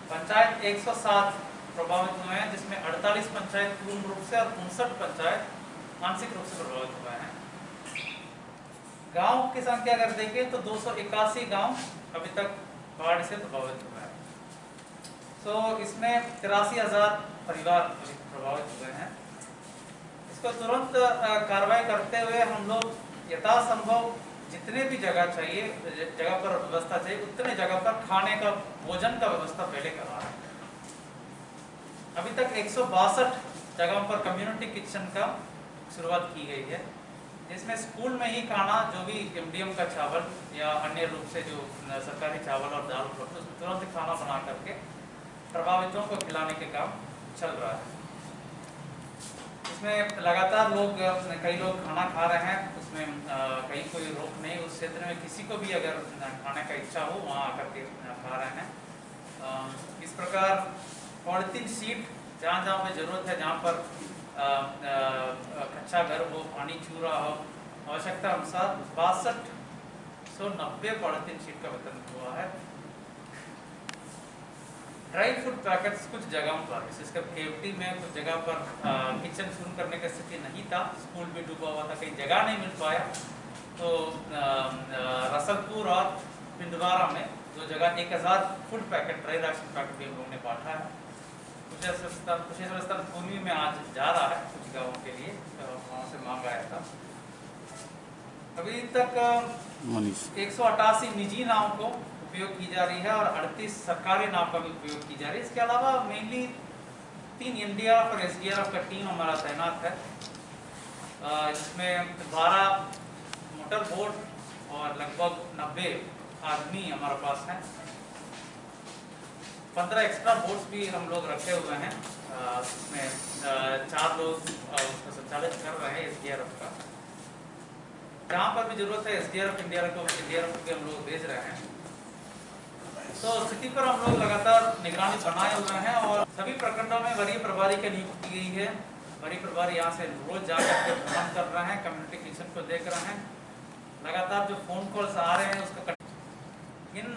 पंचायत 107 प्रभावित हुए हैं, जिसमें 48 पंचायत पूर्ण रूप से और 59 पंचायत आंशिक रूप से प्रभावित हुए हैं। गांव की संख्या अगर देखें तो 281 गांव अभी तक बाढ़ से प्रभावित हुए हैं। तो इसमें 83,000 परिवार प्रभावित हुए हैं। इसको तुरंत कार्रवाई करते हुए हम लोग यथासंभव जितने भी जगह चाहिए, जगह पर व्यवस्था चाहिए, उतने जगह पर खाने का, भोजन का व्यवस्था पहले करवा रहे हैं। अभी तक 162 जगहों पर कम्युनिटी किचन का शुरुआत की गई है, जिसमें स्कूल में ही खाना, जो भी MDM का चावल या अन्य रूप से जो सरकारी चावल और दाल उपलब्ध है, उसमें तुरंत खाना बना करके प्रभावितों को खिलाने के काम चल रहा है। इसमें लगातार कई लोग खाना खा रहे हैं, उसमें कहीं कोई रोक नहीं। उस क्षेत्र में किसी को भी अगर खाने का इच्छा हो वहाँ आकर के खा रहे हैं। इस प्रकार पॉलिथीन शीट जहाँ जहाँ पे जरूरत है, जहाँ पर कच्चा घर हो, पानी छू रहा हो, आवश्यकता अनुसार 6290 पॉलिथीन शीट का वितरण हुआ है। ड्राई फूड पैकेट्स कुछ जगहों पर, विशेषकर केवटी में कुछ जगह पर किचन शुरू करने की स्थिति नहीं था, स्कूल भी डूबा हुआ था, कहीं जगह नहीं मिल पाया, तो रसद रसलपुर और पिंडवारा में 2 जगह 1000 food packet, dry ration packet भी हम लोगों ने बांटा है। कुशेश्वर स्थल पूर्वी में आज जा रहा है कुछ गाँवों के लिए, वहाँ से मांग आया था। अभी तक 188 निजी नाव को उपयोग की जा रही है और 38 सरकारी नाव का भी उपयोग की जा रही है। इसके अलावा मेनली 3 एनडीआरएफ और एसडीआरएफ का टीम हमारा तैनात है, जिसमें 12 मोटर बोट और लगभग 90 आदमी हमारे पास हैं। 15 एक्स्ट्रा बोट्स भी हम लोग रखे हुए हैं, उसमें 4 लोग उसका संचालित कर रहे हैं एसडीआरएफ का। जहाँ पर भी जरूरत है एसडीआरएफ एनडीआरएफ को भी हम लोग भेज रहे हैं। तो स्थिति पर हम लोग लगातार निगरानी बनाए हुए हैं और सभी प्रखंडों में वरीय प्रभारी की नियुक्ति की गई है। वरीय प्रभारी यहाँ से रोज जाकर के भ्रमण कर रहे हैं, कम्युनिटी किचन को देख रहे हैं। लगातार जो फोन कॉल्स आ रहे हैं उसका इन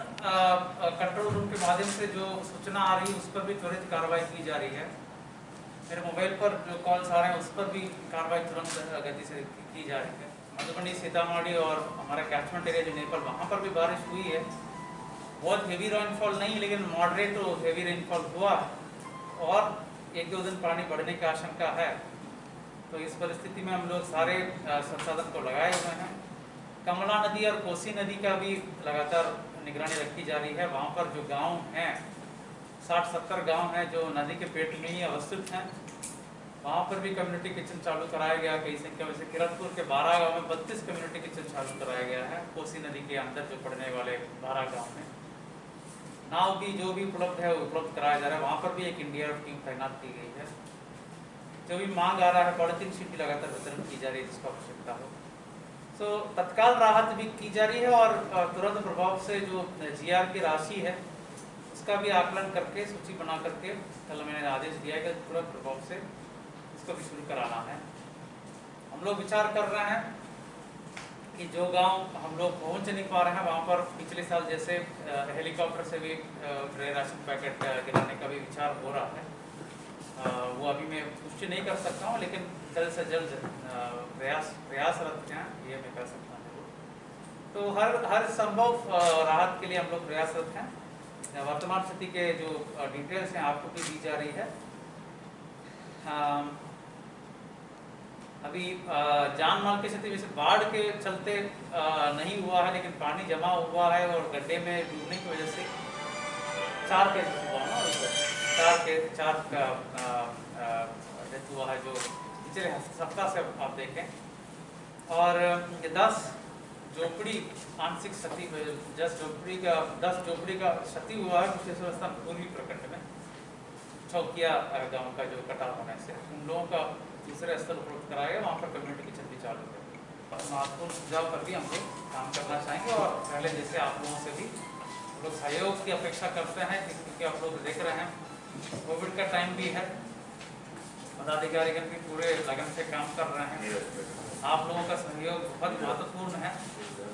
कंट्रोल रूम के माध्यम से जो सूचना आ रही है उस पर भी त्वरित कार्रवाई की जा रही है। मेरे मोबाइल पर जो कॉल्स आ रहे हैं उस पर भी कार्रवाई तुरंत गति से की जा रही है। मधुबनी, सीतामढ़ी और हमारा कैचमेंट एरिया जो नेपाल, वहाँ पर भी बारिश हुई है। बहुत हेवी रेनफॉल नहीं, लेकिन मॉडरेट और हेवी रेनफॉल हुआ और 1-2 दिन पानी बढ़ने की आशंका है। तो इस परिस्थिति में हम लोग सारे संसाधन को लगाए हुए हैं। कमला नदी और कोसी नदी का भी लगातार निगरानी रखी जा रही है। वहाँ पर जो गांव हैं, 60-70 गांव हैं जो नदी के पेट में ही अवस्थित हैं, वहाँ पर भी कम्युनिटी किचन चालू कराया गया कई संख्या में से। किरतपुर के 12 गाँव में 32 कम्युनिटी किचन चालू कराया गया है। कोसी नदी के अंदर जो पड़ने वाले 12 गाँव में नाव भी जो भी उपलब्ध है उपलब्ध कराया जा रहा है। वहाँ पर भी एक एनडीआरएफ टीम तैनात की गई है। जो भी मांग आ रहा है, पॉलिथीन शीट भी लगातार वितरण की जा रही है जिसको आवश्यकता हो। तो तत्काल राहत भी की जा रही है और तुरंत प्रभाव से जो जीआर की राशि है उसका भी आकलन करके सूची बना करके कल मैंने आदेश दिया है कि तुरंत प्रभाव से इसको भी शुरू कराना है। हम लोग विचार कर रहे हैं कि जो गांव हम लोग पहुंच नहीं पा रहे हैं वहाँ पर पिछले साल जैसे हेलीकॉप्टर से भी ड्राई राशन पैकेट गिराने का भी विचार हो रहा है। वो अभी मैं पुष्टि नहीं कर सकता हूँ, लेकिन जल्द से जल्द प्रयासरत हैं, ये मैं कर सकता हूँ। तो हर संभव राहत के लिए हम लोग प्रयासरत हैं। वर्तमान स्थिति के जो डिटेल्स हैं आपको भी दी जा रही है। अभी जान माल की स्थिति वैसे बाढ़ के चलते नहीं हुआ है, लेकिन पानी जमा हुआ है और गड्ढे में डूबने की वजह से 4 केस हुआ ना, 4 का डेथ हुआ है जो पिछले सप्ताह से आप देखें। और 10 झोपड़ी आंशिक क्षति, 10 झोपड़ी का क्षति हुआ है कुशेश्वर स्थल पूर्वी प्रखंड में चौकिया गांव का जो कटाव होने से। उन लोगों का दूसरे स्थल उपलब्ध कराया गया, वहाँ पर कम्युनिटी किचन भी चालू है। महत्वपूर्ण सुझाव पर भी हम लोग काम करना चाहेंगे और पहले जैसे आप लोगों से भी हम लोग सहयोग की अपेक्षा करते हैं, क्योंकि आप लोग देख रहे हैं कोविड का टाइम भी है, पदाधिकारीगण भी पूरे लगन से काम कर रहे हैं। आप लोगों का सहयोग बहुत महत्वपूर्ण है,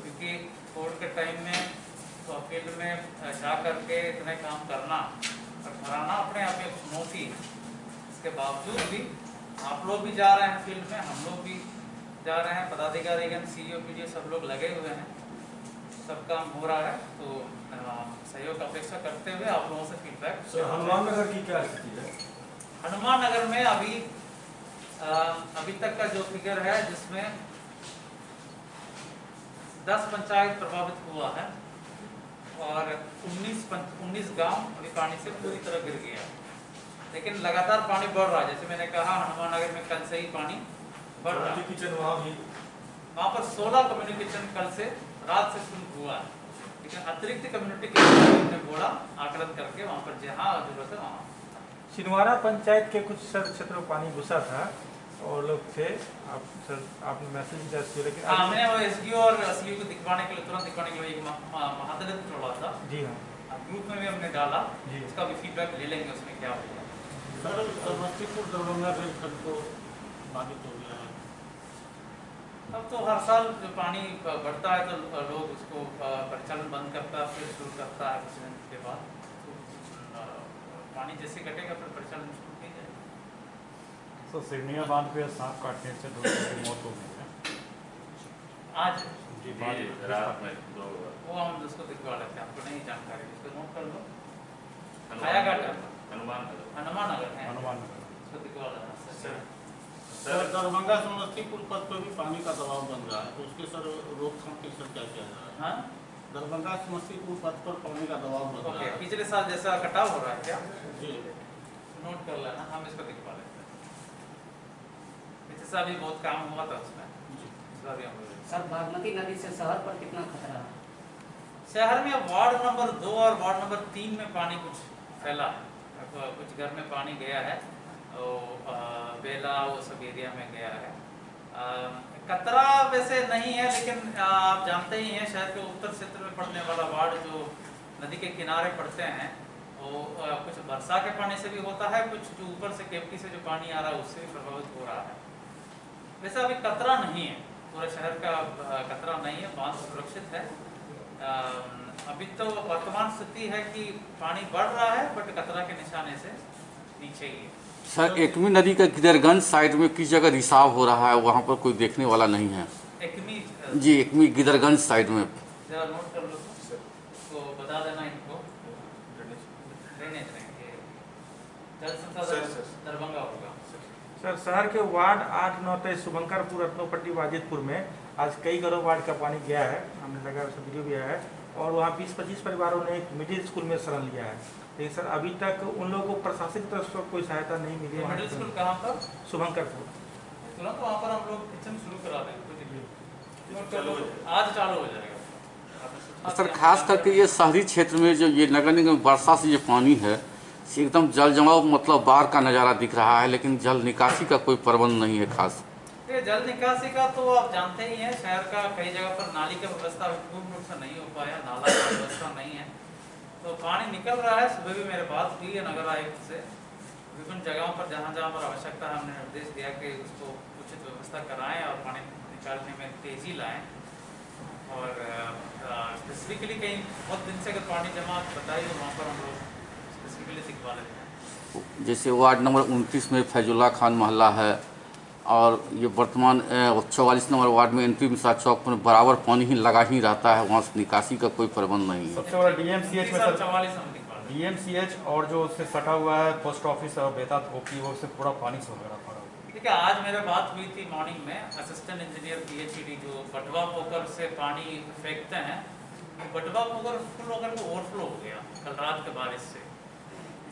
क्योंकि कोविड के टाइम में तो फील्ड में जा करके इतने काम करना और कराना अपने आप में चुनौती। इसके बावजूद भी आप लोग भी जा रहे हैं फील्ड में, हम लोग भी जा रहे हैं, पदाधिकारीगण सीईओ पीडीओ सब लोग लगे हुए हैं, सब काम हो रहा है। तो सहयोग की अपेक्षा करते हुए आप लोगों से फीडबैक। हनुमान नगर की क्या स्थिति है? हनुमान नगर में अभी तक का जो फिगर है, जिसमें 10 पंचायत प्रभावित हुआ है और 19 गांव अभी पानी से पूरी तरह गिर गया, लेकिन लगातार पानी बढ़ रहा है। जैसे मैंने कहा, हनुमान नगर में कल से ही पानी बढ़ रहा है। किचन वहाँ पर 16 कम्युनिटी किचन कल से रात से शुरू हुआ है, लेकिन अतिरिक्त कम्युनिटी किचन ने बोला आकलन करके वहाँ पर जहाँ जरूरत है वहाँ। छिंदवाड़ा पंचायत के कुछ क्षेत्रों में पानी घुसा था और लोग थे, आपने मैसेज दिया, लेकिन हमने वो एसडीओ और सीईओ को दिखवाने के लिए तुरंत दिखवाने के लिए एक महादलित टोला था जी हाँ, ग्रुप में भी हमने डाला, उसका भी फीडबैक ले लेंगे उसमें क्या होगा। सर, समस्तीपुर दरभंगा रेलखंड को बाधित हो गया है। अब तो हर साल जो पानी बढ़ता है तो लोग उसको परिचालन बंद करता है, फिर शुरू करता है कुछ दिन के बाद। तो पानी जैसे घटेगा फिर परिचालन शुरू किया जाएगा। तो सिवनिया बांध पे सांप काटने से 2 लोगों की मौत हो गई है आज। रात में वो हम उसको दिखवा लेते हैं, हमको नहीं जानकारी, उसको नोट कर लो। हनुमान नगर है, उसको दिखवा लेना। सर दरभंगा समस्तीपुर पथ पर भी पानी का दबाव बन रहा है, तो उसके सर रोकथाम के सर क्या किया जा रहा है? दरभंगा समस्तीपुर पथ पर पानी का दबाव बन रहा है। पिछले साल जैसा कटाव हो रहा है क्या? जी नोट कर लेना, हम इसको दिखवा लेते हैं। पिछले साल भी बहुत काम हुआ था उसमें। सर बागमती नदी से शहर पर कितना खतरा है? शहर में वार्ड नंबर 2 और वार्ड नंबर 3 में पानी कुछ फैला है, कुछ घर में पानी गया है, बेला वो सब एरिया में गया है। खतरा वैसे नहीं है, लेकिन आप जानते ही हैं शहर के उत्तर क्षेत्र में पड़ने वाला वार्ड जो नदी के किनारे पड़ते हैं, वो कुछ वर्षा के पानी से भी होता है, कुछ जो ऊपर से केवटी से जो पानी आ रहा है उससे भी प्रभावित हो रहा है। वैसे अभी खतरा नहीं है, पूरे शहर का खतरा नहीं है, बांध सुरक्षित है। अभी तो वर्तमान स्थिति है कि पानी बढ़ रहा है, बट खतरा के निशाने से नीचे ही है। सर एकमी नदी का गिदरगंज साइड में किस जगह रिसाव हो रहा है, वहाँ पर कोई देखने वाला नहीं है? जी एकमी गिदरगंज साइड में जरा नोट कर लो तो बता देना इनको। जल संसाधन दरभंगा होगा। सर शहर के वार्ड 8, 9, 23 शुभंकरपुर, रत्नोपट्टी, वाजिदपुर में आज कई घरों वार्ड का पानी गया है, हमने लगा वीडियो भी आया है, और वहाँ 20-25 परिवारों ने एक मिडिल स्कूल में शरण लिया है। लेकिन सर अभी तक उन लोगों को प्रशासन की तरफ से कोई सहायता नहीं मिली है। मिडिल स्कूल कहाँ पर? शुभंकरपुर। तुरंत वहाँ पर हम लोग किचन शुरू करा देंगे, आज चालू हो जाएगा। सर खास करके ये शहरी क्षेत्र में जो ये नगर निगम वर्षा से जो पानी है एकदम जल जमाव, मतलब बाढ़ का नज़ारा दिख रहा है, लेकिन जल निकासी का कोई प्रबंध नहीं है खास। ये जल निकासी का तो आप जानते ही हैं, शहर का कई जगह पर नाली का व्यवस्था पूर्ण रूप से नहीं हो पाया, नाला का व्यवस्था नहीं है, तो पानी निकल रहा है। सुबह भी मेरे बात हुई है नगर आयुक्त से, विभिन्न जगहों पर जहाँ जहाँ पर आवश्यकता है हमने निर्देश दिया कि उसको उचित व्यवस्था कराएं और पानी निकालने में तेजी लाएं। और स्पेसिफिकली कहीं बहुत दिन से अगर पानी जमा बताइए तो वहाँ पर हम लोग स्पेसिफिकली दिखवा लेते हैं। जैसे वार्ड नंबर 29 में फैजुल्ला खान मोहल्ला है, और ये वर्तमान 44 नंबर वार्ड में एनपी मिश्रा चौक पर बराबर पानी ही लगा ही रहता है, वहाँ से निकासी का कोई प्रबंध नहीं है। सबसे बड़ा डीएमसीएच में सर, डीएमसीएच और जो उससे सटा हुआ है पोस्ट ऑफिस और बेताब ओपी, वो उससे पूरा पानी से वगैरह पड़ा। देखिए आज मेरे बात हुई थी मॉर्निंग में, असिस्टेंट इंजीनियर पीएचईडी जो बटवा पोखर से पानी फेंकते हैं, बटवा पोखर फुल होकर के ओवरफ्लो हो गया कल रात के बारिश से,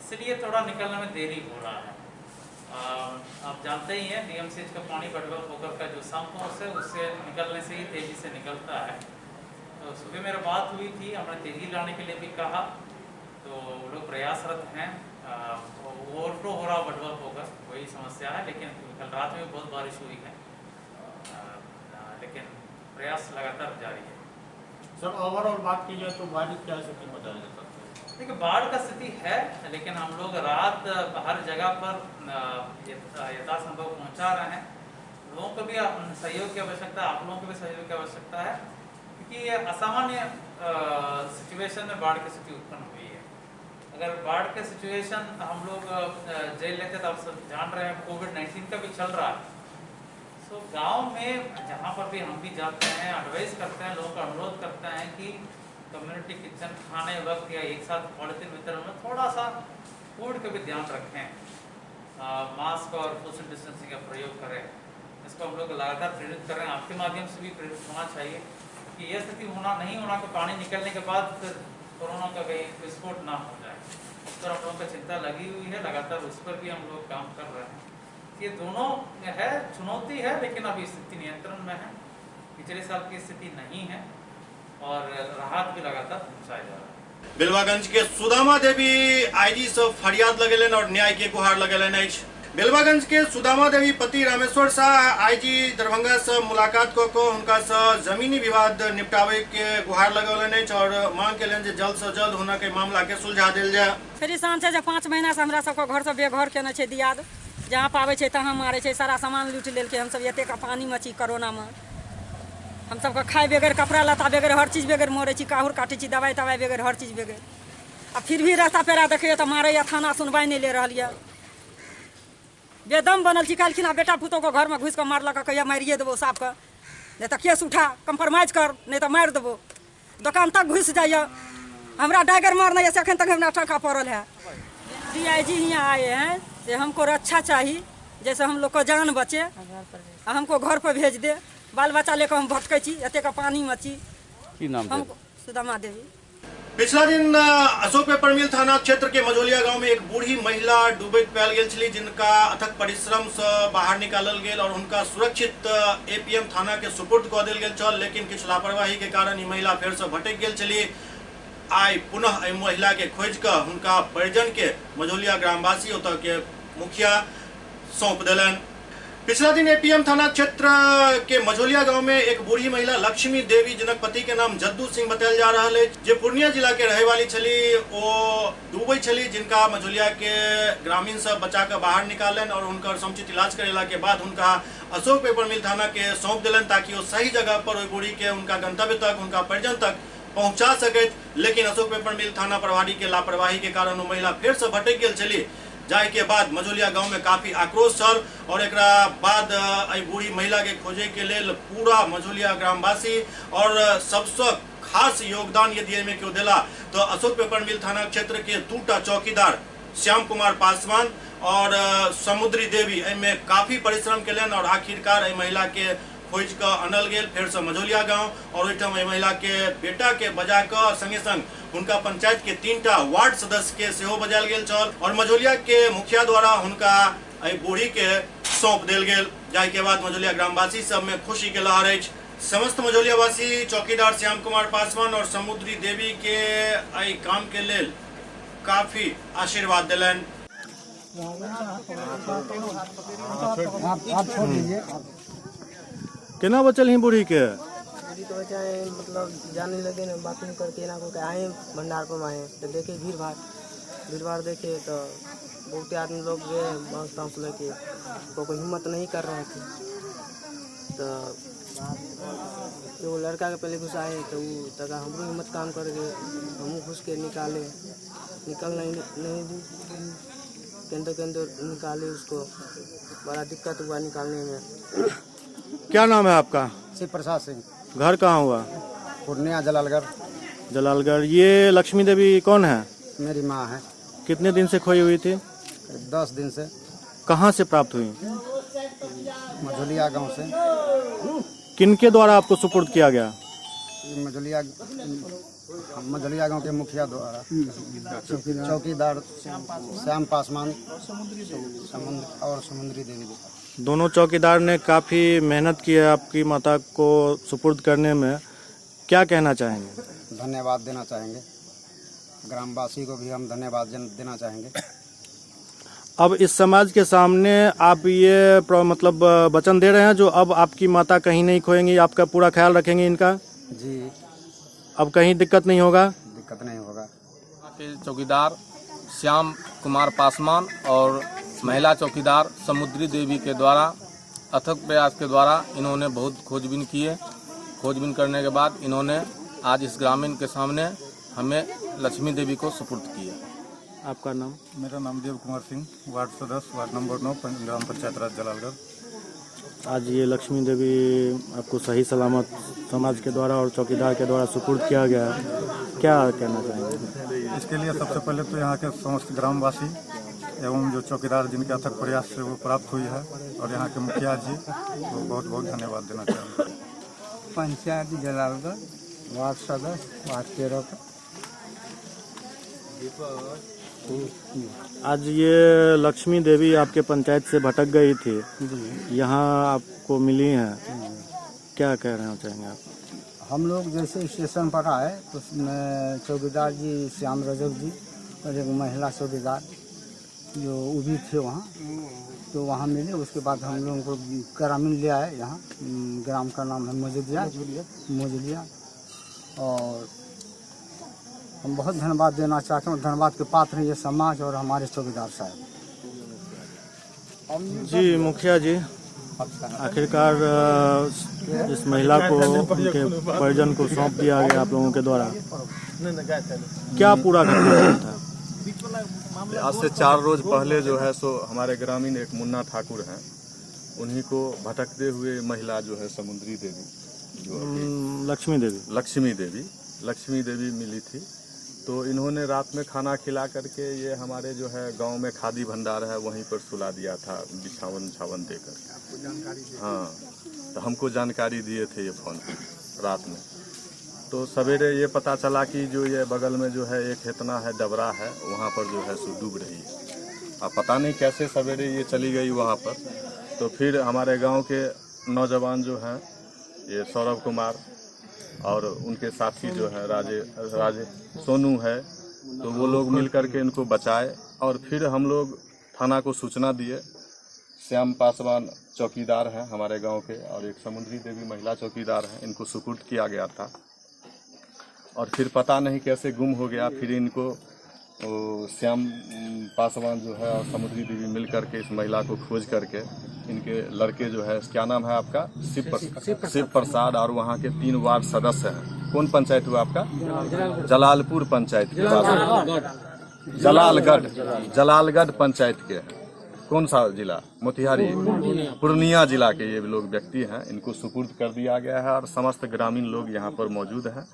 इसलिए थोड़ा निकलने में देरी हो रहा है। आप जानते ही हैं डीएमसीएच का पानी बटवा पोखर का जो सम्प हाउस है उससे निकलने से ही तेज़ी से निकलता है। तो सुबह मेरी बात हुई थी, हमने तेज़ी लाने के लिए भी कहा, तो लोग प्रयासरत हैं। ओवरफ्लो हो रहा बटवा पोखर वही समस्या है, लेकिन कल रात में बहुत बारिश हुई है, लेकिन प्रयास लगातार जारी है। सर ओवरऑल बात की जाए तो बाढ़ की क्या स्थिति बताया जा सकता है? देखिए बाढ़ का स्थिति है, लेकिन हम लोग रात हर जगह पर यथासंभव पहुंचा रहे हैं। लोगों को भी सहयोग की आवश्यकता है, आप लोगों को भी सहयोग की आवश्यकता है, क्योंकि ये असामान्य सिचुएशन में बाढ़ की स्थिति उत्पन्न हुई है। अगर बाढ़ के सिचुएशन हम लोग झेल लेते तो आप सब जान रहे हैं कोविड-19 का भी चल रहा है। तो गांव में जहां पर भी हम भी जाते हैं, एडवाइस करते हैं, लोगों का अनुरोध करते हैं कि कम्युनिटी किचन खाने वक्त या एक साथ पॉलिथीन वितरण में थोड़ा सा फूड का भी ध्यान रखें, मास्क और सोशल डिस्टेंसिंग का प्रयोग करें। इसको हम लोग लगातार प्रेरित करें, आपके माध्यम से भी प्रेरित होना चाहिए कि यह स्थिति होना नहीं होना कि पानी निकलने के बाद फिर कोरोना का कहीं विस्फोट ना हो जाए। इस पर हम लोगों को चिंता लगी हुई है, लगातार उस पर भी हम लोग काम कर रहे हैं। ये दोनों है चुनौती है, लेकिन अभी स्थिति नियंत्रण में है, पिछले साल की स्थिति नहीं है और राहत भी लगातार पहुँचाया जा रहा है। बेलवागंज के सुदामा देवी आईजी से फरियाद लगेलन और न्याय के गुहार लगेलन अछि। बेलवागंज के सुदामा देवी पति रामेश्वर शाह आईजी दरभंगा से मुलाकात को उनका से जमीनी विवाद निपटावे के गुहार लगेलन अछि और मांग केलन जे जल्द से जल्द होना के मामला के सुलझा देल जाए। फिर शान छै जे 5 महीना से हमरा सबके घर से बेघर केने छै दियाद, जहाँ पावे छै तहाँ मारे छै, सारा सामान लूट लेलकै। हम सब एते का पानी में छी, कोरोना में हम सबके खाए बगैर, कपड़ा लत्ता बगैर, हर चीज बगैर मरे छी, काहुर काटे छी, दवाई तवाई बगैर, हर चीज बगैर। आ फिर भी रास्ता पेरा देखिए तो मारे या थाना सुनवाई नहीं ले रही है। बेदम बनल छी, कहलखिन बेटा पुतों को घर में घुस के मारलक, कहिया मारिए देबो सबके। नहीं तो केस उठा, कंप्रोमाइज कर, नहीं तो मार देबो। दुकान तक घुस जाइए, हमरा डागर मारना है, अखन तक हमरा ठका पड़ल है। DIG यहाँ आए हैं कि हमको रक्षा चाहिए, जैसे हम लोग को जान बचे, हमको घर पर भेज दे। बाल बच्चा लेकर हम भटकै छी, एते का पानी में छी। की नाम है? हमको सुदामा देवी। पिछला दिन अशोक पेपर मिल थाना क्षेत्र के मझोलिया गांव में एक बूढ़ी महिला डूबैत पायल गेल छली, जिनका अथक परिश्रम से बाहर निकालल गेल और उनका सुरक्षित APM थाना के सुपुर्द कऽ देल गेल छल। लेकिन किछु लापरवाही के कारण ई महिला फेर से भटक गेल छली। आई पुनः एहि महिला के खोज कऽ हुनका परिजन के मझोलिया ग्रामवासी ओतऽ के मुखिया सौंप देलन। पिछला दिन APM थाना क्षेत्र के मझोलिया गांव में एक बूढ़ी महिला लक्ष्मी देवी, जिनक पति के नाम जद्दू सिंह बतायल जा रहा है, जे पूर्णिया जिला के रहे वाली छली, ओ डूबै छली, जिनका मझोलिया के ग्रामीण सब बचा के बाहर निकालन और उनकर समुचित इलाज करेला के बाद उनका अशोक पेपर मिल थाना के सौंप दिलन, ताकि वो सही जगह पर ओहि बूढ़ी के उनका गंतव्य तक, उनका परिजन तक पहुंचा सके। लेकिन अशोक पेपर मिल थाना प्रभारी के लापरवाही के कारण वो महिला फिर से भटक गेल छली। जाय के बाद मझोलिया गांव में काफी आक्रोश छल और एक बाद आई बूढ़ी महिला के खोजे के लेल पूरा मझोलिया ग्रामवासी और सबसे खास योगदान यदि एहिमे केओ देला तो अशोक पेपर मिल थाना क्षेत्र के 2टा चौकीदार श्याम कुमार पासवान और समुद्री देवी एहिमे काफी परिश्रम केलन और आखिरकार एहि महिला के खोज के अनल गेल फिर से मझोलिया गांव और ओहिठाम एहि महिला के बेटा के बजा के संगे संग उनका पंचायत के 3टा वार्ड सदस्य के सेहो बजायल गेल छल और मझोलिया के मुखिया द्वारा उनका एहि बूढ़ी के सौंप देल गेल। जाय के बाद मझोलिया ग्रामवासी सब में खुशी के लहर अछि। समस्त मझोलिया वासी चौकीदार श्याम कुमार पासवान और समुद्री देवी के एहि काम के लेल काफी आशीर्वाद दिलन। केना बचल ही बूढ़ी के? बूढ़ी तो बचा है, मतलब जाने लगे ना, बाथरूम करके ना को आए भंडार पर आए तो देखे भीड़ भाड़ देखे तो बहुत आदमी लोग गए बांस लेके, कोई हिम्मत नहीं कर रहे थे। तो वो लड़का के पहले घुसाए तो वो तक हमरो हिम्मत काम कर गए, हम घुस के निकल नहीं दी, केंद्र निकाले उसको, बड़ा दिक्कत हुआ निकालने में। क्या नाम है आपका? शिव प्रसाद सिंह। घर कहाँ हुआ? पूर्णिया जलालगढ़। ये लक्ष्मी देवी कौन है? मेरी माँ है। कितने दिन से खोई हुई थी? 10 दिन से। कहाँ से प्राप्त हुई? मझोलिया गांव से। किनके द्वारा आपको सुपुर्द किया गया? मझोलिया गांव के मुखिया द्वारा, चौकीदार श्याम पासवान और समुद्री देवी। दोनों चौकीदार ने काफ़ी मेहनत की है आपकी माता को सुपुर्द करने में, क्या कहना चाहेंगे? धन्यवाद देना चाहेंगे, ग्रामवासी को भी हम धन्यवाद देना चाहेंगे। अब इस समाज के सामने आप ये मतलब वचन दे रहे हैं जो अब आपकी माता कहीं नहीं खोएंगी, आपका पूरा ख्याल रखेंगे इनका? जी। अब कहीं दिक्कत नहीं होगा? दिक्कत नहीं होगा। चौकीदार श्याम कुमार पासवान और महिला चौकीदार समुद्री देवी के द्वारा अथक प्रयास के द्वारा इन्होंने बहुत खोजबीन किए। खोजबीन करने के बाद इन्होंने आज इस ग्रामीण के सामने हमें लक्ष्मी देवी को सुपुर्द किया। आपका नाम? मेरा नाम देव कुमार सिंह, वार्ड सदस्य, वार्ड नंबर 9, ग्राम पंचायत राज जलालगढ़। आज ये लक्ष्मी देवी आपको सही सलामत समाज के द्वारा और चौकीदार के द्वारा सुपुर्द किया गया, क्या कहना चाहेंगे? इसके लिए सबसे पहले तो यहाँ के समस्त ग्रामवासी एवं जो चौकीदार जिनके अथक प्रयास से वो प्राप्त हुई है और यहाँ के मुखिया जी को बहुत बहुत धन्यवाद देना चाहेंगे। पंचायत जलालगढ़, वार्ड सदस्य, वार्ड 13 का। आज ये लक्ष्मी देवी आपके पंचायत से भटक गई थी, यहाँ आपको मिली हैं, क्या कहना चाहेंगे आप? हम लोग जैसे स्टेशन पर आए तो उसमें चौकीदार जी श्याम रजक जी और एक महिला चौकीदार जो वो भी थे वहाँ, तो वहाँ मिले। उसके बाद हम लोगों को ग्रामीण ले आए, यहाँ ग्राम का नाम है मझोलिया, और हम बहुत धन्यवाद देना चाहते हैं। धन्यवाद के पात्र हैं ये समाज और हमारे चौकीदार साहब। जी मुखिया जी, आखिरकार इस महिला को उनके परिजन को सौंप दिया गया आप लोगों के द्वारा, क्या पूरा घटना था? आज से 4 रोज पहले जो है सो हमारे ग्रामीण एक मुन्ना ठाकुर हैं, उन्हीं को भटकते हुए महिला जो है समुद्री देवी लक्ष्मी देवी। लक्ष्मी देवी मिली थी। तो इन्होंने रात में खाना खिला करके ये हमारे जो है गांव में खादी भंडार है वहीं पर सुला दिया था, बिछावन उछावन देकर। आपको जानकारी दी? हाँ, तो हमको जानकारी दिए थे ये फोन रात में। तो सवेरे ये पता चला कि जो ये बगल में जो है एक हेतना है, डबरा है, वहाँ पर जो है सो डूब रही है। अब पता नहीं कैसे सवेरे ये चली गई वहाँ पर। तो फिर हमारे गाँव के नौजवान जो हैं, ये सौरभ कुमार और उनके साथी जो है राजे सोनू है, तो वो लोग मिल करके इनको बचाए। और फिर हम लोग थाना को सूचना दिए। श्याम पासवान चौकीदार हैं हमारे गांव के, और एक समुद्री देवी महिला चौकीदार हैं, इनको सुपुर्द किया गया था। और फिर पता नहीं कैसे गुम हो गया। फिर इनको श्याम पासवान जो है और समुद्री देवी मिल करके इस महिला को खोज करके इनके लड़के जो है, क्या नाम है आपका? शिव प्रसाद, और वहाँ के 3 वार्ड सदस्य हैं। कौन पंचायत हुआ आपका? जलालपुर पंचायत के बाद जलालगढ़ पंचायत के। कौन सा जिला? मोतिहारी, पूर्णिया जिला के ये लोग व्यक्ति हैं। इनको सुपुर्द कर दिया गया है और समस्त ग्रामीण लोग यहाँ पर मौजूद हैं।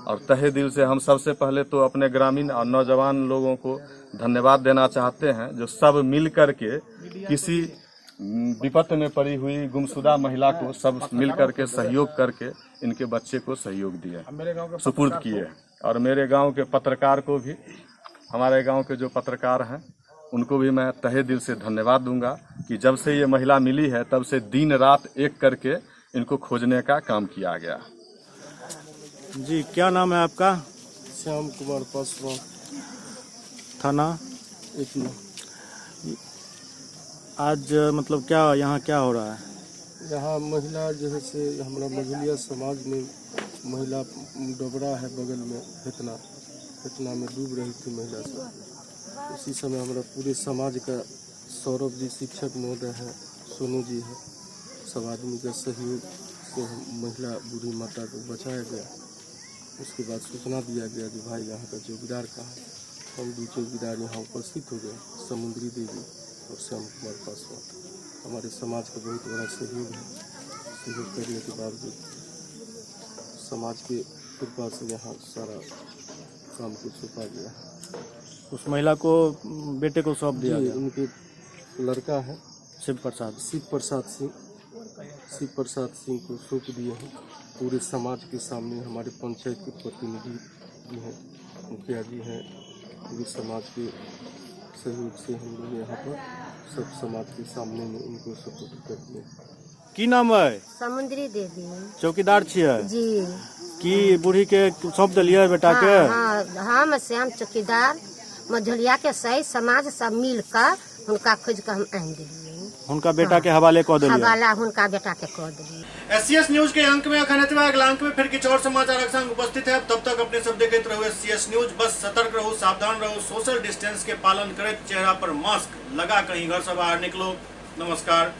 और तहे दिल से हम सबसे पहले तो अपने ग्रामीण और नौजवान लोगों को धन्यवाद देना चाहते हैं, जो सब मिल करके किसी विपत्त में पड़ी हुई गुमशुदा महिला को सब मिल करके सहयोग करके इनके बच्चे को सहयोग दिए, सुपुर्द किए। और मेरे गांव के पत्रकार को भी, हमारे गांव के जो पत्रकार हैं उनको भी मैं तहे दिल से धन्यवाद दूंगा कि जब से ये महिला मिली है तब से दिन रात एक करके इनको खोजने का काम किया गया। जी, क्या नाम है आपका? श्याम कुमार पासवान, थाना इतना। आज मतलब क्या यहाँ क्या हो रहा है? यहाँ महिला जो है से हमारा मझलिया समाज में महिला डबरा है बगल में, हेतना में डूब रही थी महिला सब। उसी समय हमारा पूरे समाज का सौरभ जी शिक्षक महोदय हैं, सोनू जी है, सब आदमी का सहयोग से महिला बूढ़ी माता को बचाया गया। उसके बाद सूचना दिया गया कि भाई यहाँ का चौकीदार कहाँ है। हम 2 चौकीदार यहाँ उपस्थित हो गए, समुद्री देवी और श्याम कुमार पासवान। हमारे समाज का बहुत बड़ा सहयोग है। सहयोग करने के बावजूद समाज के कृपा से यहाँ सारा काम को छुपा गया। उस महिला को बेटे को सौंप दिया गया? उनके लड़का है शिव प्रसाद सिंह को सौंप दिए हैं। पूरे समाज के सामने हमारे पंचायत के प्रतिनिधि भी हैं, मुखिया जी हैं, पूरे समाज के सहयोग से हम लोग यहाँ पर सब समाज के सामने में इनको सपोर्ट कर दिए। की नाम है? समुद्री देवी। चौकीदार छियै जी। की बूढ़ी के सौंप दिलियै बेटा के? हम श्याम चौकीदार मझलिया के सही समाज सब मिलकर उनका खोज कर हम आन दिलियै। उनका बेटा के हवाले कह दिलियै? हवाला उनका बेटा के कह दिलियै। SCS न्यूज के अंक में अखन एतबा, अगला अंक में फिर किछु और समाचार संग उपस्थित है। तब तक अपने सब देखते रहो SCS न्यूज। बस सतर्क रहो, सावधान रहो, सोशल डिस्टेंस के पालन करते, चेहरा पर मास्क लगा कहीं घर से बाहर निकलो। नमस्कार।